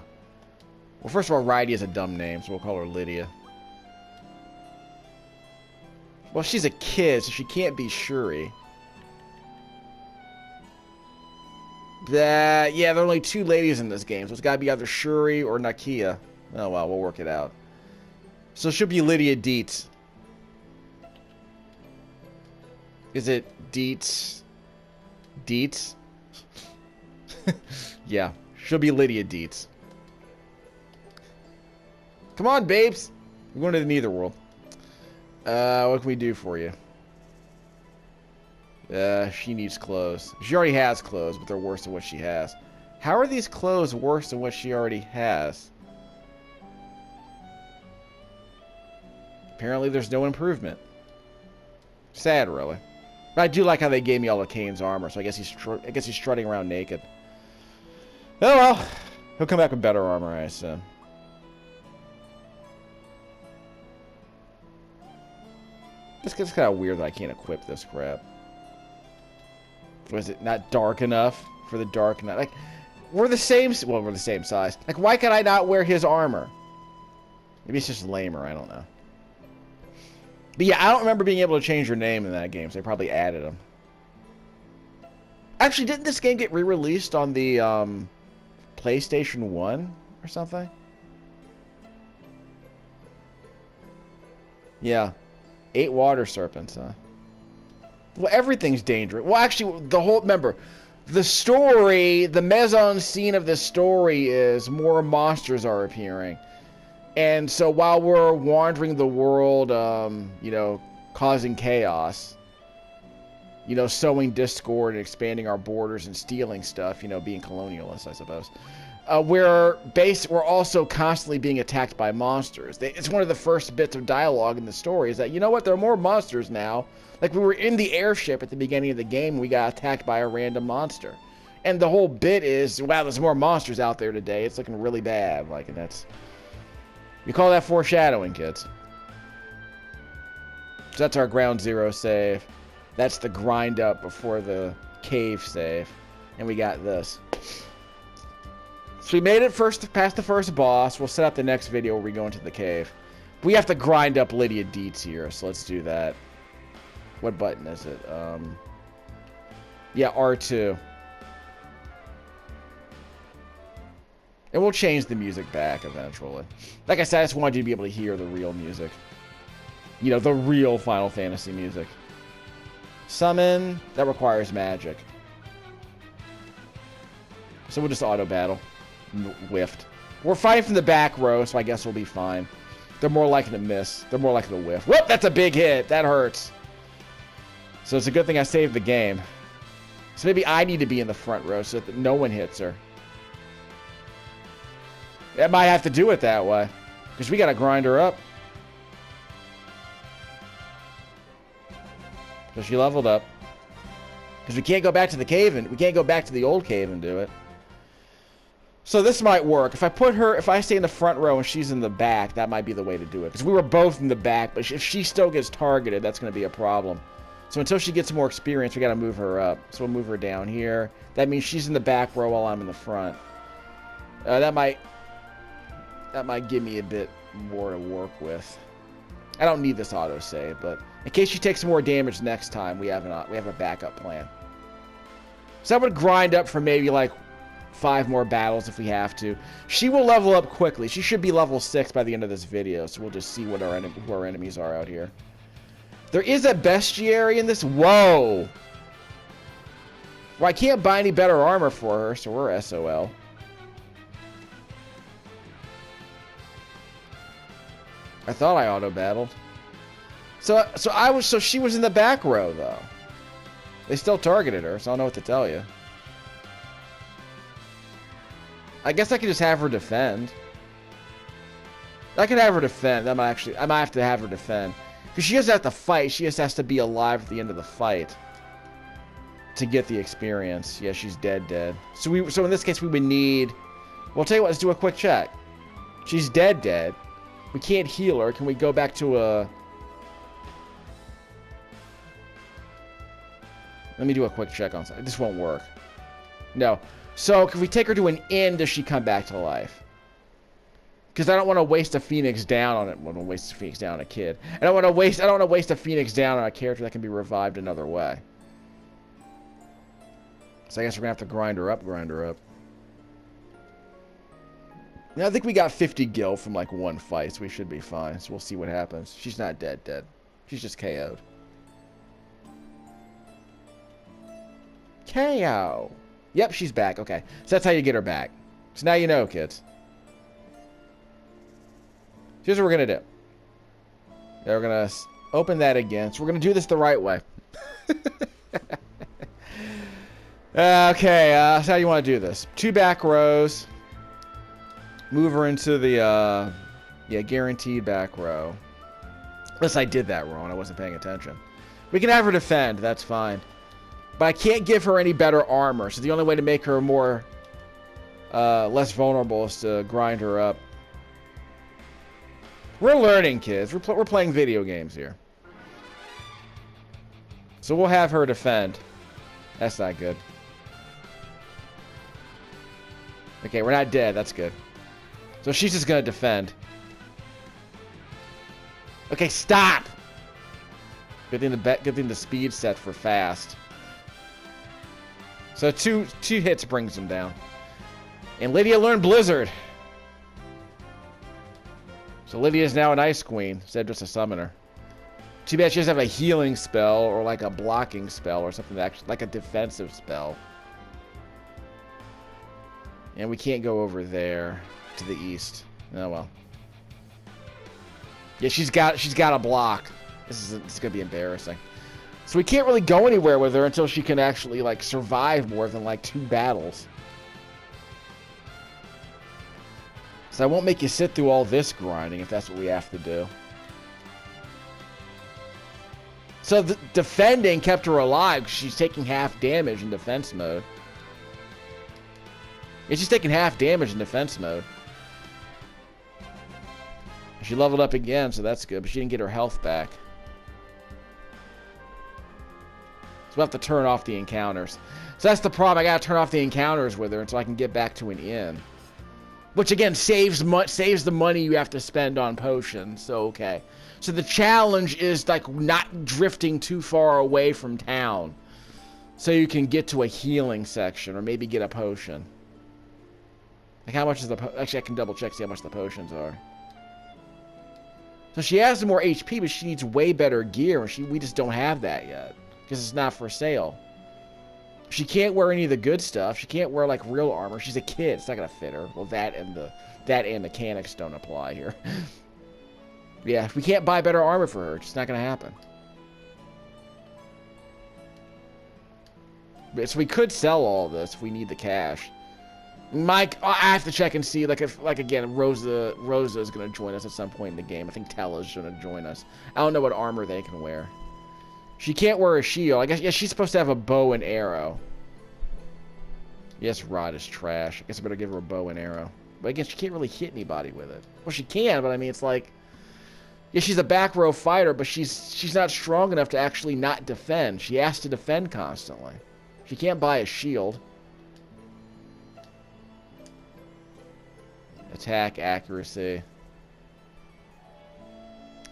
Well, first of all, Rydia is a dumb name, so we'll call her Lydia. Well, she's a kid, so she can't be Shuri. Yeah, there are only 2 ladies in this game, so it's got to be either Shuri or Nakia. Oh, well, we'll work it out. So it should be Lydia Dietz. Is it Dietz? Dietz? Yeah, she'll be Lydia Dietz. Come on, babes. We're going to the Netherworld. What can we do for you? She needs clothes. She already has clothes, but they're worse than what she has. How are these clothes worse than what she already has? Apparently there's no improvement. Sad, really. But I do like how they gave me all of Kane's armor, so I guess he's strutting around naked. Oh well. He'll come back with better armor, I assume. This gets kind of weird that I can't equip this crap. Was it not dark enough for the dark knight? Like, we're the same... Well, we're the same size. Like, why can I not wear his armor? Maybe it's just lamer, I don't know. But yeah, I don't remember being able to change your name in that game, so they probably added them. Actually, didn't this game get re-released on the PlayStation 1 or something? Yeah. 8 water serpents, huh? Well, everything's dangerous. Well, actually, remember, the story, the mise-en-scene of the story is more monsters are appearing. And so while we're wandering the world, you know, causing chaos, you know, sowing discord and expanding our borders and stealing stuff, you know, being colonialists, I suppose. we're also constantly being attacked by monsters. It's one of the first bits of dialogue in the story is that, you know what, there are more monsters now. Like, we were in the airship at the beginning of the game, and we got attacked by a random monster. And the whole bit is, wow, there's more monsters out there today. It's looking really bad. Like, and that's... You call that foreshadowing, kids. So that's our ground zero save. That's the grind up before the cave save. And we got this. So we made it past the first boss. We'll set up the next video where we go into the cave. We have to grind up Lydia Dietz here, so let's do that. What button is it? Yeah, R2. And we'll change the music back eventually. Like I said, I just wanted you to be able to hear the real music. You know, the real Final Fantasy music. Summon, that requires magic. So we'll just auto battle. Whiffed. We're fighting from the back row, so I guess we'll be fine. They're more likely to miss. They're more likely to whiff. Whoop! That's a big hit. That hurts. So it's a good thing I saved the game. So maybe I need to be in the front row so that no one hits her. I might have to do it that way. Because we got to grind her up. So she leveled up. Because we can't go back to the cave and we can't go back to the old cave and do it. So this might work. If I stay in the front row and she's in the back, that might be the way to do it. Because we were both in the back, but if she still gets targeted, that's going to be a problem. So until she gets more experience, we got to move her up. So we'll move her down here. That means she's in the back row while I'm in the front. That might give me a bit more to work with. I don't need this autosave, but in case she takes more damage next time, we have a backup plan. So that would grind up for maybe like 5 more battles if we have to. She will level up quickly. She should be level 6 by the end of this video, so we'll just see what who our enemies are out here. There is a bestiary in this. Whoa! Well, I can't buy any better armor for her, so we're SOL. I thought I auto-battled. So she was in the back row, though. They still targeted her, so I don't know what to tell you. I guess I could just have her defend. I could have her defend. I might have to have her defend. Because she doesn't have to fight. She just has to be alive at the end of the fight. To get the experience. Yeah, she's dead. So in this case, we would need... Well, I'll tell you what, let's do a quick check. She's dead. We can't heal her. Can we go back to a... Let me do a quick check on something. This won't work. No. So, if we take her to an inn, does she come back to life? Because I don't want to waste a Phoenix down on it. I don't want to waste a Phoenix down on a kid. I don't want to waste a Phoenix down on a character that can be revived another way. So I guess we're going to have to grind her up. Now, I think we got 50 gil from like one fight, so we should be fine. So we'll see what happens. She's not dead. She's just KO'd. KO. Yep, she's back. Okay. So that's how you get her back. So now you know, kids. Here's what we're going to do. We're going to open that again. So we're going to do this the right way. Okay. So how do you want to do this? 2 back rows. Move her into the, guaranteed back row. Unless I did that wrong. I wasn't paying attention. We can have her defend. That's fine. But I can't give her any better armor. So the only way to make her more, less vulnerable is to grind her up. We're learning, kids. We're playing video games here. So we'll have her defend. That's not good. Okay, we're not dead. That's good. So she's just going to defend. Okay, stop! Good thing the speed set for fast. So two hits brings him down. And Lydia learned Blizzard. So Lydia is now an Ice Queen instead of just a summoner. Too bad she doesn't have a healing spell or like a blocking spell or something that actually, like a defensive spell. And we can't go over there to the east. Oh well. Yeah, she's got a block. This is gonna be embarrassing. So we can't really go anywhere with her until she can actually like survive more than like 2 battles. So I won't make you sit through all this grinding if that's what we have to do. So the defending kept her alive because she's taking half damage in defense mode. Yeah, she's taking half damage in defense mode. She leveled up again, so that's good, but she didn't get her health back. So we'll have to turn off the encounters. So that's the problem. I gotta turn off the encounters with her until I can get back to an inn. Which again saves the money you have to spend on potions. So okay. So the challenge is like not drifting too far away from town, so you can get to a healing section or maybe get a potion. Like how much is actually I can double check see how much the potions are. So she has more HP, but she needs way better gear, and we just don't have that yet because it's not for sale. She can't wear any of the good stuff. She can't wear like real armor. She's a kid. It's not gonna fit her. Well, that and mechanics don't apply here. Yeah, we can't buy better armor for her. It's just not gonna happen. So we could sell all this if we need the cash. Mike, I have to check and see, like if, like again, Rosa is gonna join us at some point in the game. I think Tchella's gonna join us. I don't know what armor they can wear. She can't wear a shield. I guess yeah, she's supposed to have a bow and arrow. Yes, Rod is trash. I guess I better give her a bow and arrow. But again, she can't really hit anybody with it. Well, she can, but I mean, it's like, yeah, she's a back row fighter, but she's not strong enough to actually not defend. She has to defend constantly. She can't buy a shield. Attack, accuracy.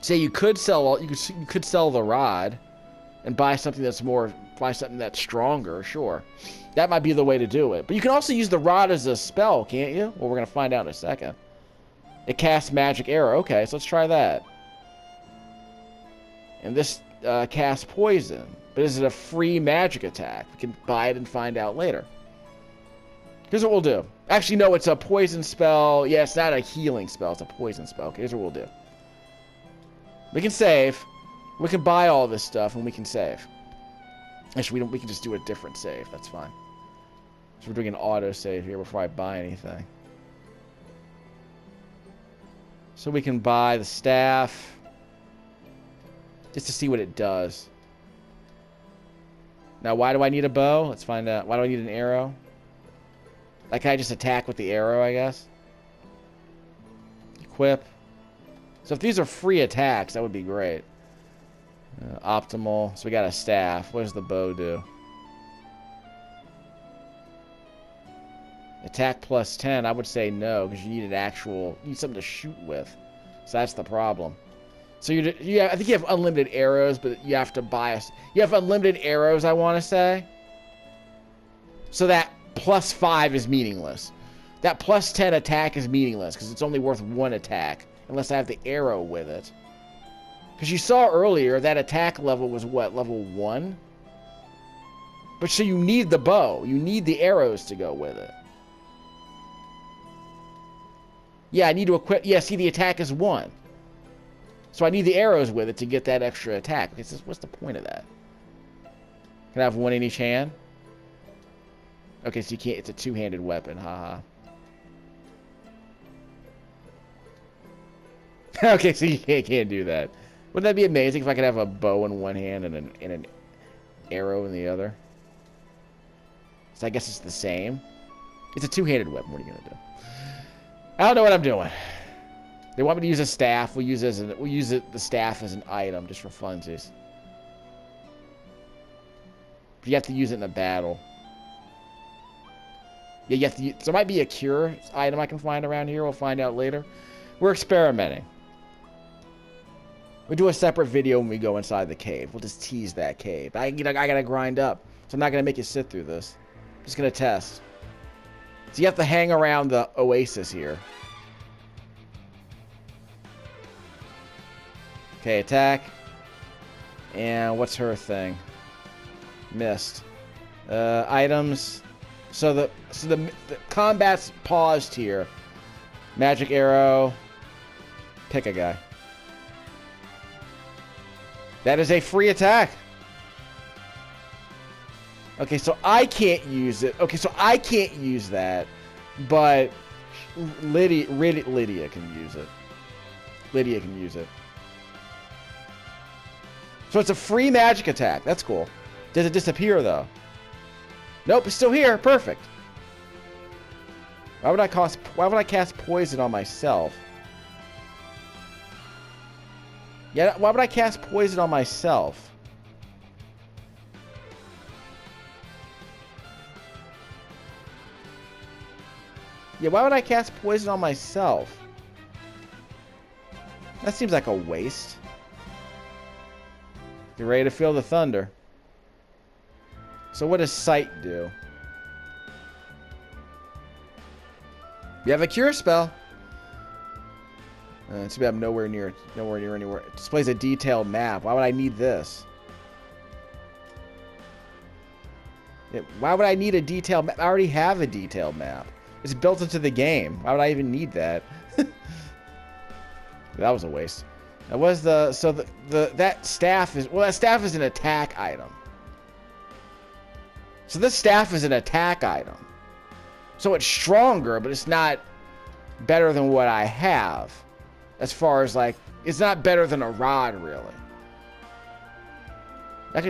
Say you could sell you could sell the rod and buy something that's stronger, sure. That might be the way to do it. But you can also use the rod as a spell, can't you? Well, we're gonna find out in a second. It casts magic arrow. Okay, so let's try that. And this casts poison. But is it a free magic attack? We can buy it and find out later. Here's what we'll do. Actually, no, it's a poison spell. Yeah, it's not a healing spell. It's a poison spell. Okay, here's what we'll do. We can save. We can buy all this stuff, and we can save. Actually, we can just do a different save. That's fine. So we're doing an auto save here before I buy anything. So we can buy the staff. Just to see what it does. Now, why do I need a bow? Let's find out. Why do I need an arrow? Like, can I just attack with the arrow, I guess? Equip. So if these are free attacks, that would be great. Optimal. So we got a staff. What does the bow do? Attack plus 10. I would say no, because you need you need something to shoot with. So that's the problem. So I think you have unlimited arrows, but you have to buy you have unlimited arrows, I want to say. So that plus 5 is meaningless. That plus 10 attack is meaningless because it's only worth 1 attack unless I have the arrow with it. Because you saw earlier that attack level was what? Level 1? But so you need the bow. You need the arrows to go with it. Yeah, I need to equip. Yeah, see, the attack is 1. So I need the arrows with it to get that extra attack. What's the point of that? Can I have 1 in each hand? Okay, so you can't. It's a 2-handed weapon. Haha. Okay, so you can't do that. Wouldn't that be amazing if I could have a bow in one hand and an arrow in the other? So I guess it's the same. It's a 2-handed weapon. What are you gonna do? I don't know what I'm doing. They want me to use a staff. We'll use the staff as an item just for funsies. But you have to use it in a battle. Yeah, you have to. There might be a cure item I can find around here. We'll find out later. We're experimenting. We'll do a separate video when we go inside the cave. We'll just tease that cave. I gotta grind up, so I'm not gonna make you sit through this. I'm just gonna test. So you have to hang around the oasis here. Okay, attack. And what's her thing? Missed. Items. So the combat's paused here. Magic arrow. Pick a guy. That is a free attack. Okay, so I can't use it. Okay, so I can't use that. But Lydia can use it. Lydia can use it. So it's a free magic attack. That's cool. Does it disappear, though? Nope, it's still here. Perfect. Why would I cast poison on myself? Yeah, why would I cast poison on myself? Yeah, why would I cast poison on myself? That seems like a waste. Get ready to feel the thunder. So what does sight do? You have a cure spell. Too bad I'm nowhere near anywhere. It displays a detailed map. Why would I need this? Yeah, why would I need a detailed map? I already have a detailed map. It's built into the game. Why would I even need that? That was a waste. That was that staff is, well, that staff is an attack item. So this staff is an attack item. So it's stronger, but it's not better than what I have. As far as, like, it's not better than a rod, really.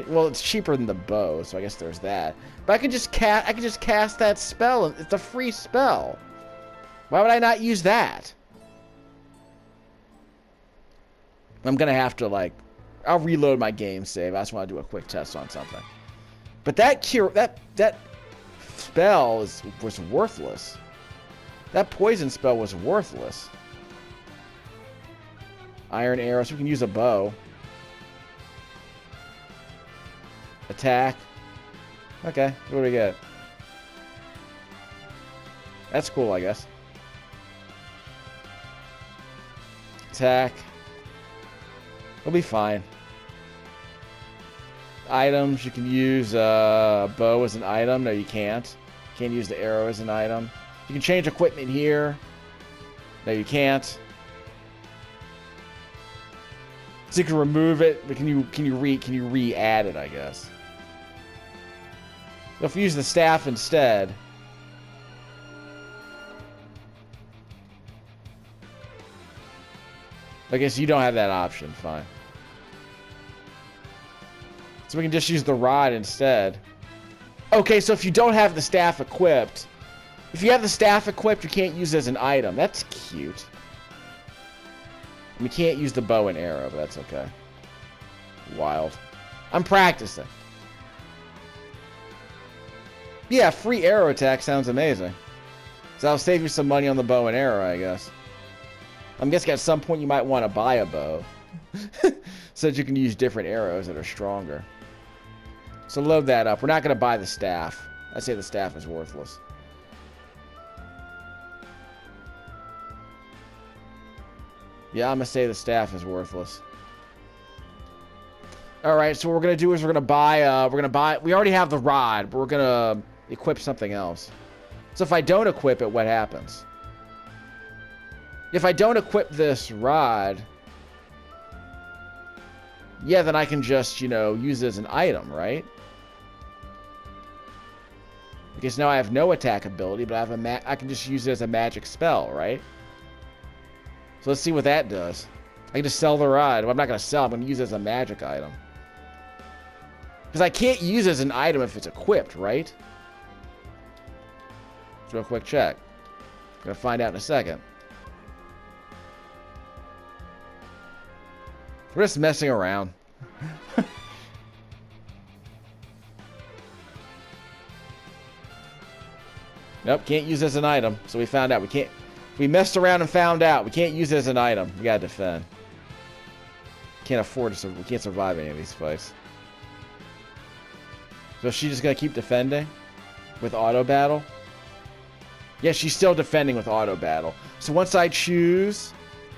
Well, it's cheaper than the bow, so I guess there's that. But I can just cast that spell. It's a free spell. Why would I not use that? I'm gonna have to, like, I'll reload my game save. I just want to do a quick test on something. But that spell was worthless. That poison spell was worthless. Iron arrow, so we can use a bow. Attack. Okay, what do we get? That's cool, I guess. Attack. We'll be fine. Items, you can use a bow as an item. No, you can't. You can't use the arrow as an item. You can change equipment here. No, you can't. So you can remove it, but can you re-add it, I guess. If you use the staff instead. I guess you don't have that option, fine. So we can just use the rod instead. Okay, so if you don't have the staff equipped, if you have the staff equipped, you can't use it as an item. That's cute. We can't use the bow and arrow, but that's okay. Wild. I'm practicing. Yeah, free arrow attack sounds amazing. So I'll save you some money on the bow and arrow, I guess. I'm guessing at some point you might want to buy a bow. So that you can use different arrows that are stronger. So load that up. We're not going to buy the staff. I say the staff is worthless. Yeah, I'm going to say the staff is worthless. Alright, so what we're going to do is we're going to buy, we already have the rod, but we're going to equip something else. So if I don't equip it, what happens? If I don't equip this rod, yeah, then I can just, you know, use it as an item, right? Because now I have no attack ability, but I have I can just use it as a magic spell, right? So let's see what that does. I can just sell the rod. Well, I'm not going to sell. I'm going to use it as a magic item. Because I can't use it as an item if it's equipped, right? Let's do a quick check. I'm going to find out in a second. We're just messing around. Nope, can't use it as an item. So we found out we can't. We messed around and found out we can't use it as an item. We gotta defend. Can't afford to. We can't survive any of these fights. So she's just gonna keep defending with auto battle. Yeah, she's still defending with auto battle. So once I choose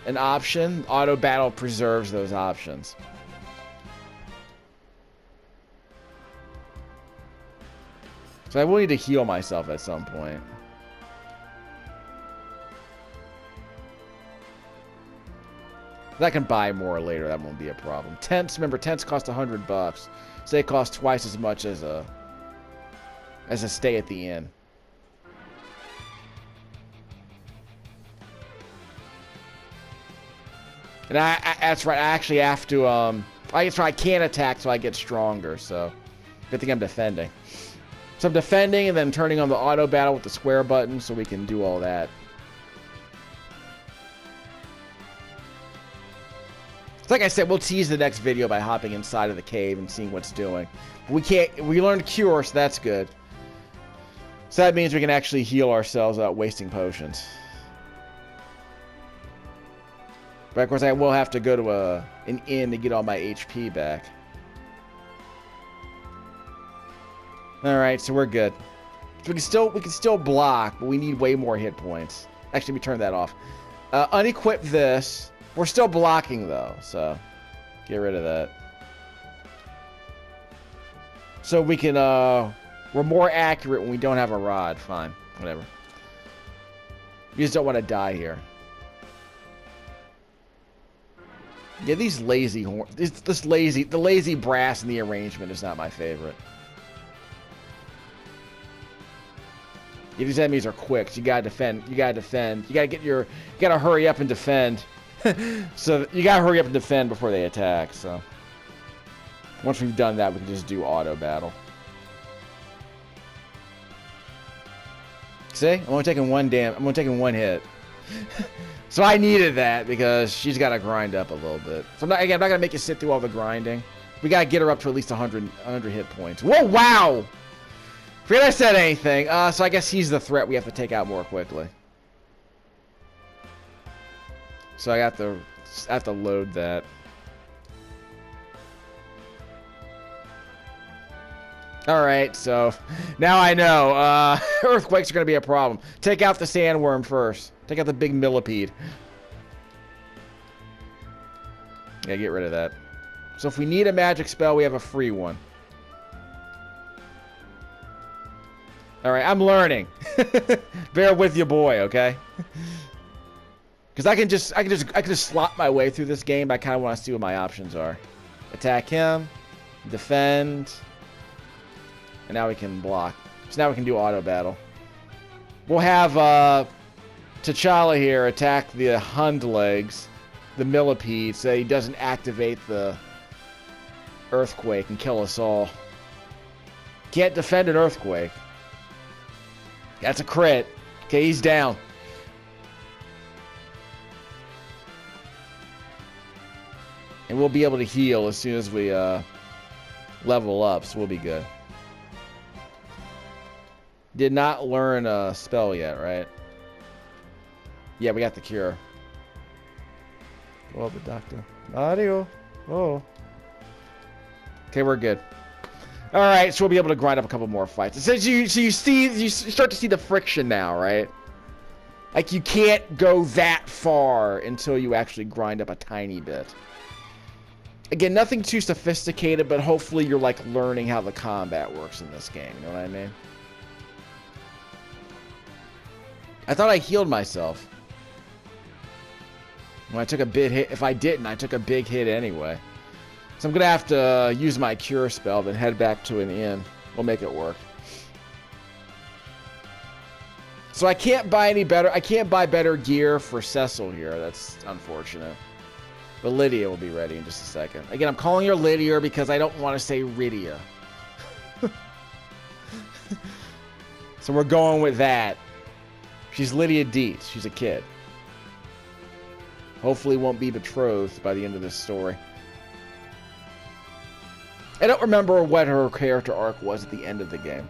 an option, auto battle preserves those options. So I will need to heal myself at some point. I can buy more later. That won't be a problem. Tents, remember, tents cost $100. So they cost twice as much as a stay at the inn. And that's right. I actually have to. I can't attack till I get stronger. So, good thing I'm defending. So I'm defending and then turning on the auto battle with the square button so we can do all that. It's like I said, we'll tease the next video by hopping inside of the cave and seeing what's doing. We can't. We learned cure, so that's good. So that means we can actually heal ourselves without wasting potions. But of course, I will have to go to an inn to get all my HP back. All right, so we're good. So we can still block, but we need way more hit points. Actually, we turn that off. Unequip this. We're still blocking though, so get rid of that. So we can we're more accurate when we don't have a rod. Fine, whatever. You just don't want to die here. Yeah, these lazy the lazy brass in the arrangement is not my favorite. Yeah, these enemies are quick. So you gotta defend. You gotta defend. You gotta hurry up and defend. So you gotta hurry up and defend before they attack. So once we've done that, we can just do auto battle. See, I'm only taking one hit. So I needed that because she's got to grind up a little bit. So I'm not gonna make you sit through all the grinding. We gotta get her up to at least 100 hit points. Whoa! Wow! Forget I said anything. So I guess he's the threat we have to take out more quickly. So I have to load that. Alright, so now I know. Earthquakes are going to be a problem. Take out the sandworm first. Take out the big millipede. Yeah, get rid of that. So if we need a magic spell, we have a free one. Alright, I'm learning. Bear with your boy, okay? Because I can just slot my way through this game, but I kind of want to see what my options are. Attack him, defend, and now we can block. So now we can do auto battle. We'll have Tchalla here attack the Hund legs, the millipede, so he doesn't activate the earthquake and kill us all. Can't defend an earthquake. That's a crit. Okay, he's down. And we'll be able to heal as soon as we level up, so we'll be good. Did not learn a spell yet, right? Yeah, we got the cure. Oh, the doctor. Audio. Oh. Okay, we're good. All right, so we'll be able to grind up a couple more fights. It says you start to see the friction now, right? Like you can't go that far until you actually grind up a tiny bit. Again, nothing too sophisticated, but hopefully you're like learning how the combat works in this game. You know what I mean? I thought I healed myself when I took a big hit. If I didn't, I took a big hit anyway. So I'm gonna have to use my cure spell, then head back to an inn. We'll make it work. So I can't buy any better. I can't buy better gear for Cecil here. That's unfortunate. But Lydia will be ready in just a second. Again, I'm calling her Lydia because I don't want to say Rydia. So we're going with that. She's Lydia Dietz. She's a kid. Hopefully won't be betrothed by the end of this story. I don't remember what her character arc was at the end of the game.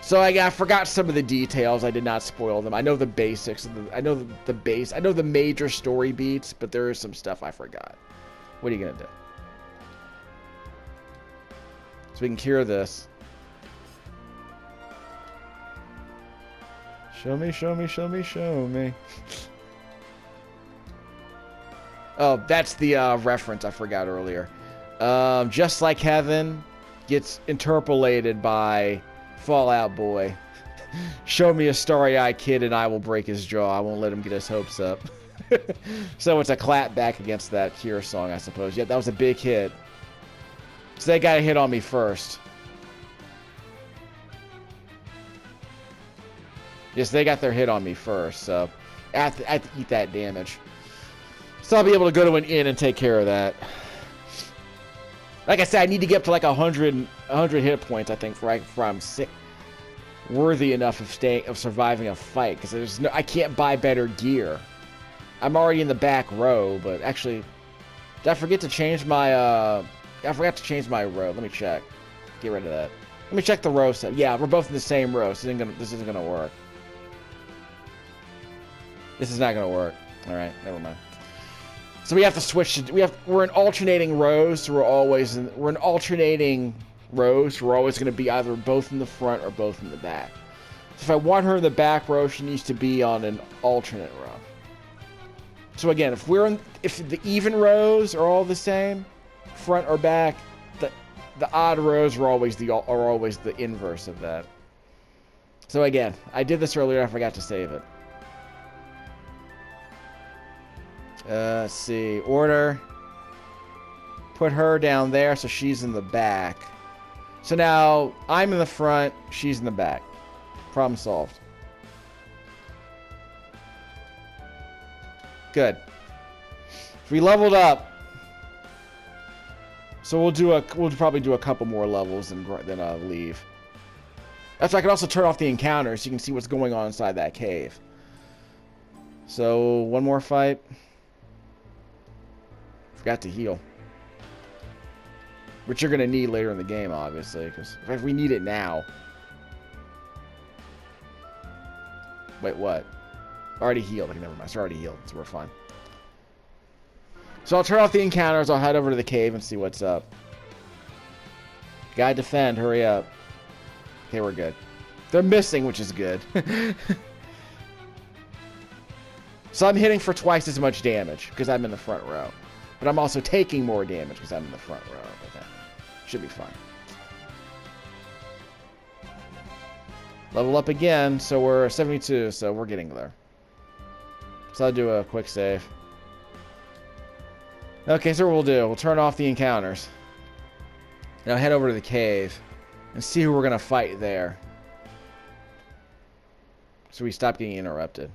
So I forgot some of the details. I did not spoil them. I know the basics. I know the major story beats, but there is some stuff I forgot. What are you gonna do? So we can cure this. Show me, show me, show me, show me. Oh, that's the reference I forgot earlier. Just Like Heaven gets interpolated by Fallout Boy. Show me a starry-eyed kid and I will break his jaw. I won't let him get his hopes up. So it's a clap back against that Cure song, I suppose. Yeah, that was a big hit. So they got a hit on me first. Yes, they got their hit on me first, so I have to eat that damage. So I'll be able to go to an inn and take care of that. Like I said, I need to get up to like 100 hit points, I think, before I'm sick, worthy enough of surviving a fight. Because I can't buy better gear. I'm already in the back row, but actually, did I forget to change my? I forgot to change my row. Let me check. Get rid of that. Let me check the row set. Yeah, we're both in the same row, so this isn't gonna work. This is not gonna work. All right, never mind. So we have to switch to, we're in alternating rows, so we're always gonna be either both in the front or both in the back. So if I want her in the back row, she needs to be on an alternate row. So again, if the even rows are all the same, front or back, the odd rows are always the inverse of that. So again, I did this earlier, I forgot to save it. Let's see, order. Put her down there so she's in the back. So now I'm in the front, she's in the back. Problem solved. Good. We leveled up. So we'll probably do a couple more levels and then leave. That's why I can also turn off the encounter so you can see what's going on inside that cave. So one more fight. Forgot to heal. Which you're going to need later in the game, obviously, because if we need it now. Wait, what? Already healed. Okay, never mind. It's already healed, so we're fine. So I'll turn off the encounters. I'll head over to the cave and see what's up. Gotta defend. Hurry up. Okay, we're good. They're missing, which is good. So I'm hitting for twice as much damage because I'm in the front row. But I'm also taking more damage because I'm in the front row. Okay. Should be fine. Level up again, so we're 72, so we're getting there. So I'll do a quick save. Okay, so what we'll do, we'll turn off the encounters. Now head over to the cave and see who we're going to fight there. So we stop getting interrupted.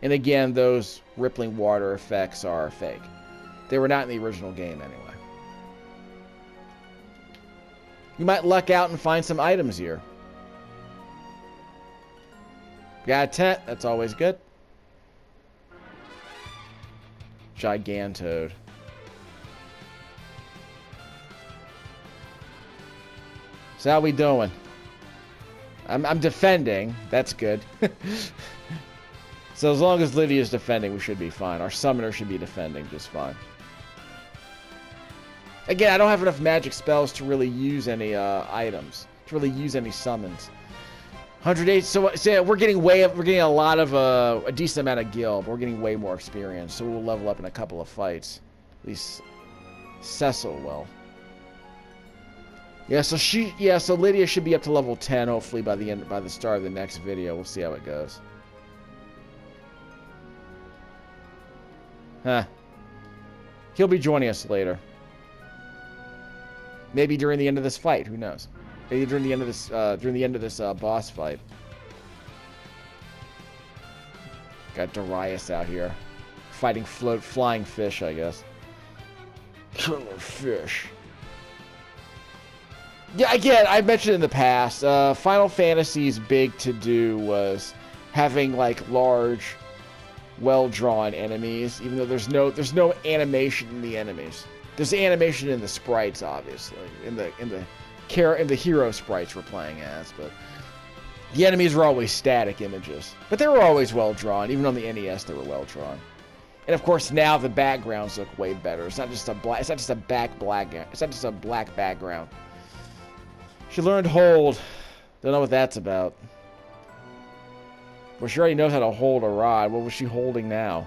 And again, those rippling water effects are fake. They were not in the original game anyway. You might luck out and find some items here. Got a tent, that's always good. Gigantoad. So how we doing? I'm defending. That's good. So as long as Lydia's defending, we should be fine. Our summoner should be defending just fine. Again, I don't have enough magic spells to really use any items, to really use any summons. 108. So yeah, we're getting a lot of a decent amount of gil, but we're getting way more experience. So we'll level up in a couple of fights. At least Cecil will. Yeah, so Lydia should be up to level 10 hopefully by the start of the next video. We'll see how it goes. Huh. He'll be joining us later. Maybe during the end of this fight. Who knows? Maybe during the end of this boss fight. Got Darius out here, fighting flying fish, I guess. Killer fish. Yeah, again, I mentioned in the past, Final Fantasy's big to-do was having like large, well-drawn enemies, even though there's no animation in the enemies. There's animation in the sprites, obviously, in the hero sprites we're playing as, but the enemies were always static images. But they were always well-drawn, even on the NES they were well-drawn. And of course now the backgrounds look way better. It's not just a black background. She learned hold. Don't know what that's about. Well, she already knows how to hold a rod. What was she holding now?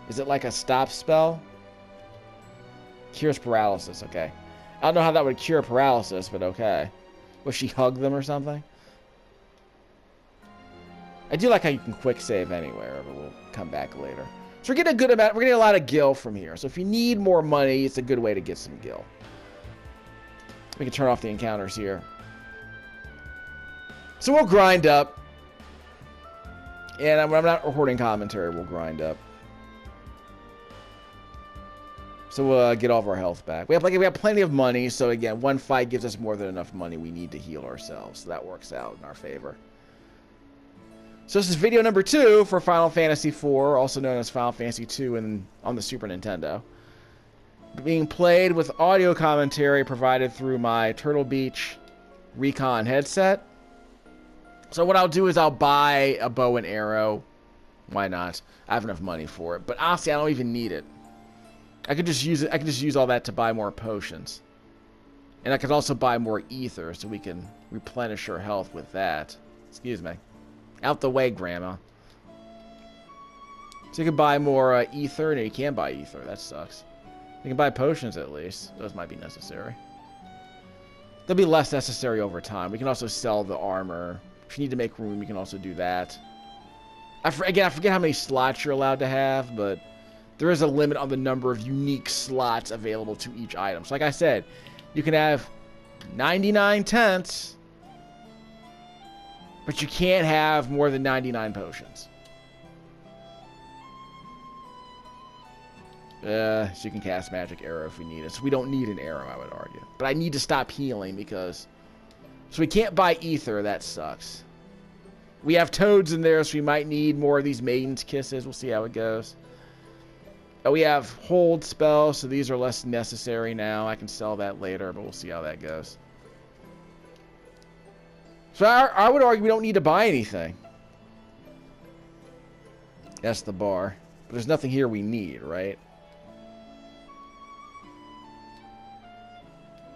Is it like a stop spell? Cures paralysis, okay. I don't know how that would cure paralysis, but okay. Will she hug them or something? I do like how you can quick save anywhere, but we'll come back later. So we're getting a good amount, we're getting a lot of gil from here. So if you need more money, it's a good way to get some gil. We can turn off the encounters here. So we'll grind up. And when I'm not recording commentary, we'll grind up. So we'll get all of our health back. We have plenty of money, so again, one fight gives us more than enough money we need to heal ourselves. So that works out in our favor. So this is video number 2 for Final Fantasy IV, also known as Final Fantasy II on the Super Nintendo. Being played with audio commentary provided through my Turtle Beach Recon headset. So what I'll do is I'll buy a bow and arrow. Why not? I have enough money for it. But honestly, I don't even need it. I could just use it. I could just use all that to buy more potions. And I could also buy more ether so we can replenish our health with that. Excuse me. Out the way, Grandma. So you can buy more ether. No, you can't buy ether. That sucks. You can buy potions at least. Those might be necessary. They'll be less necessary over time. We can also sell the armor. If you need to make room, you can also do that. Again, I forget how many slots you're allowed to have, but there is a limit on the number of unique slots available to each item. So like I said, you can have 99 tents, but you can't have more than 99 potions. So you can cast magic arrow if we need it. So we don't need an arrow, I would argue. But I need to stop healing because... So we can't buy ether, that sucks. We have toads in there, so we might need more of these maiden's kisses. We'll see how it goes. We have hold spells, so these are less necessary now. I can sell that later, but we'll see how that goes. So I would argue we don't need to buy anything. That's the bar. But there's nothing here we need, right?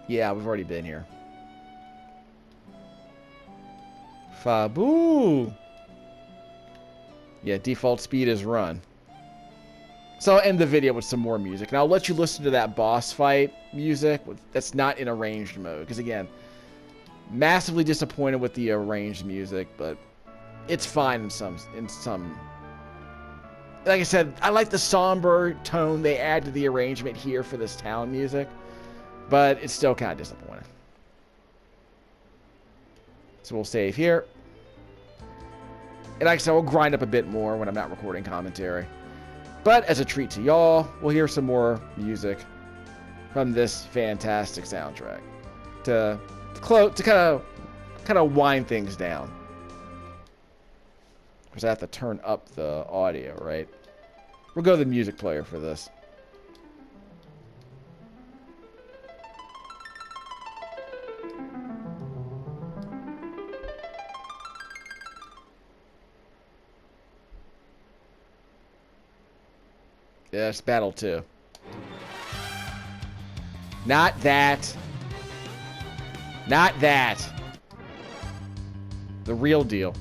Yeah, we've already been here. Fabu! Yeah, default speed is run. So I'll end the video with some more music. And I'll let you listen to that boss fight music that's not in arranged mode. Because again, massively disappointed with the arranged music, but it's fine in some. Like I said, I like the somber tone they add to the arrangement here for this town music, but it's still kind of disappointing. So we'll save here. And like I said, we'll grind up a bit more when I'm not recording commentary. But as a treat to y'all, we'll hear some more music from this fantastic soundtrack to kind of wind things down. Because I have to turn up the audio, right? We'll go to the music player for this. Yeah, it's Battle 2. Not that. Not that. The real deal.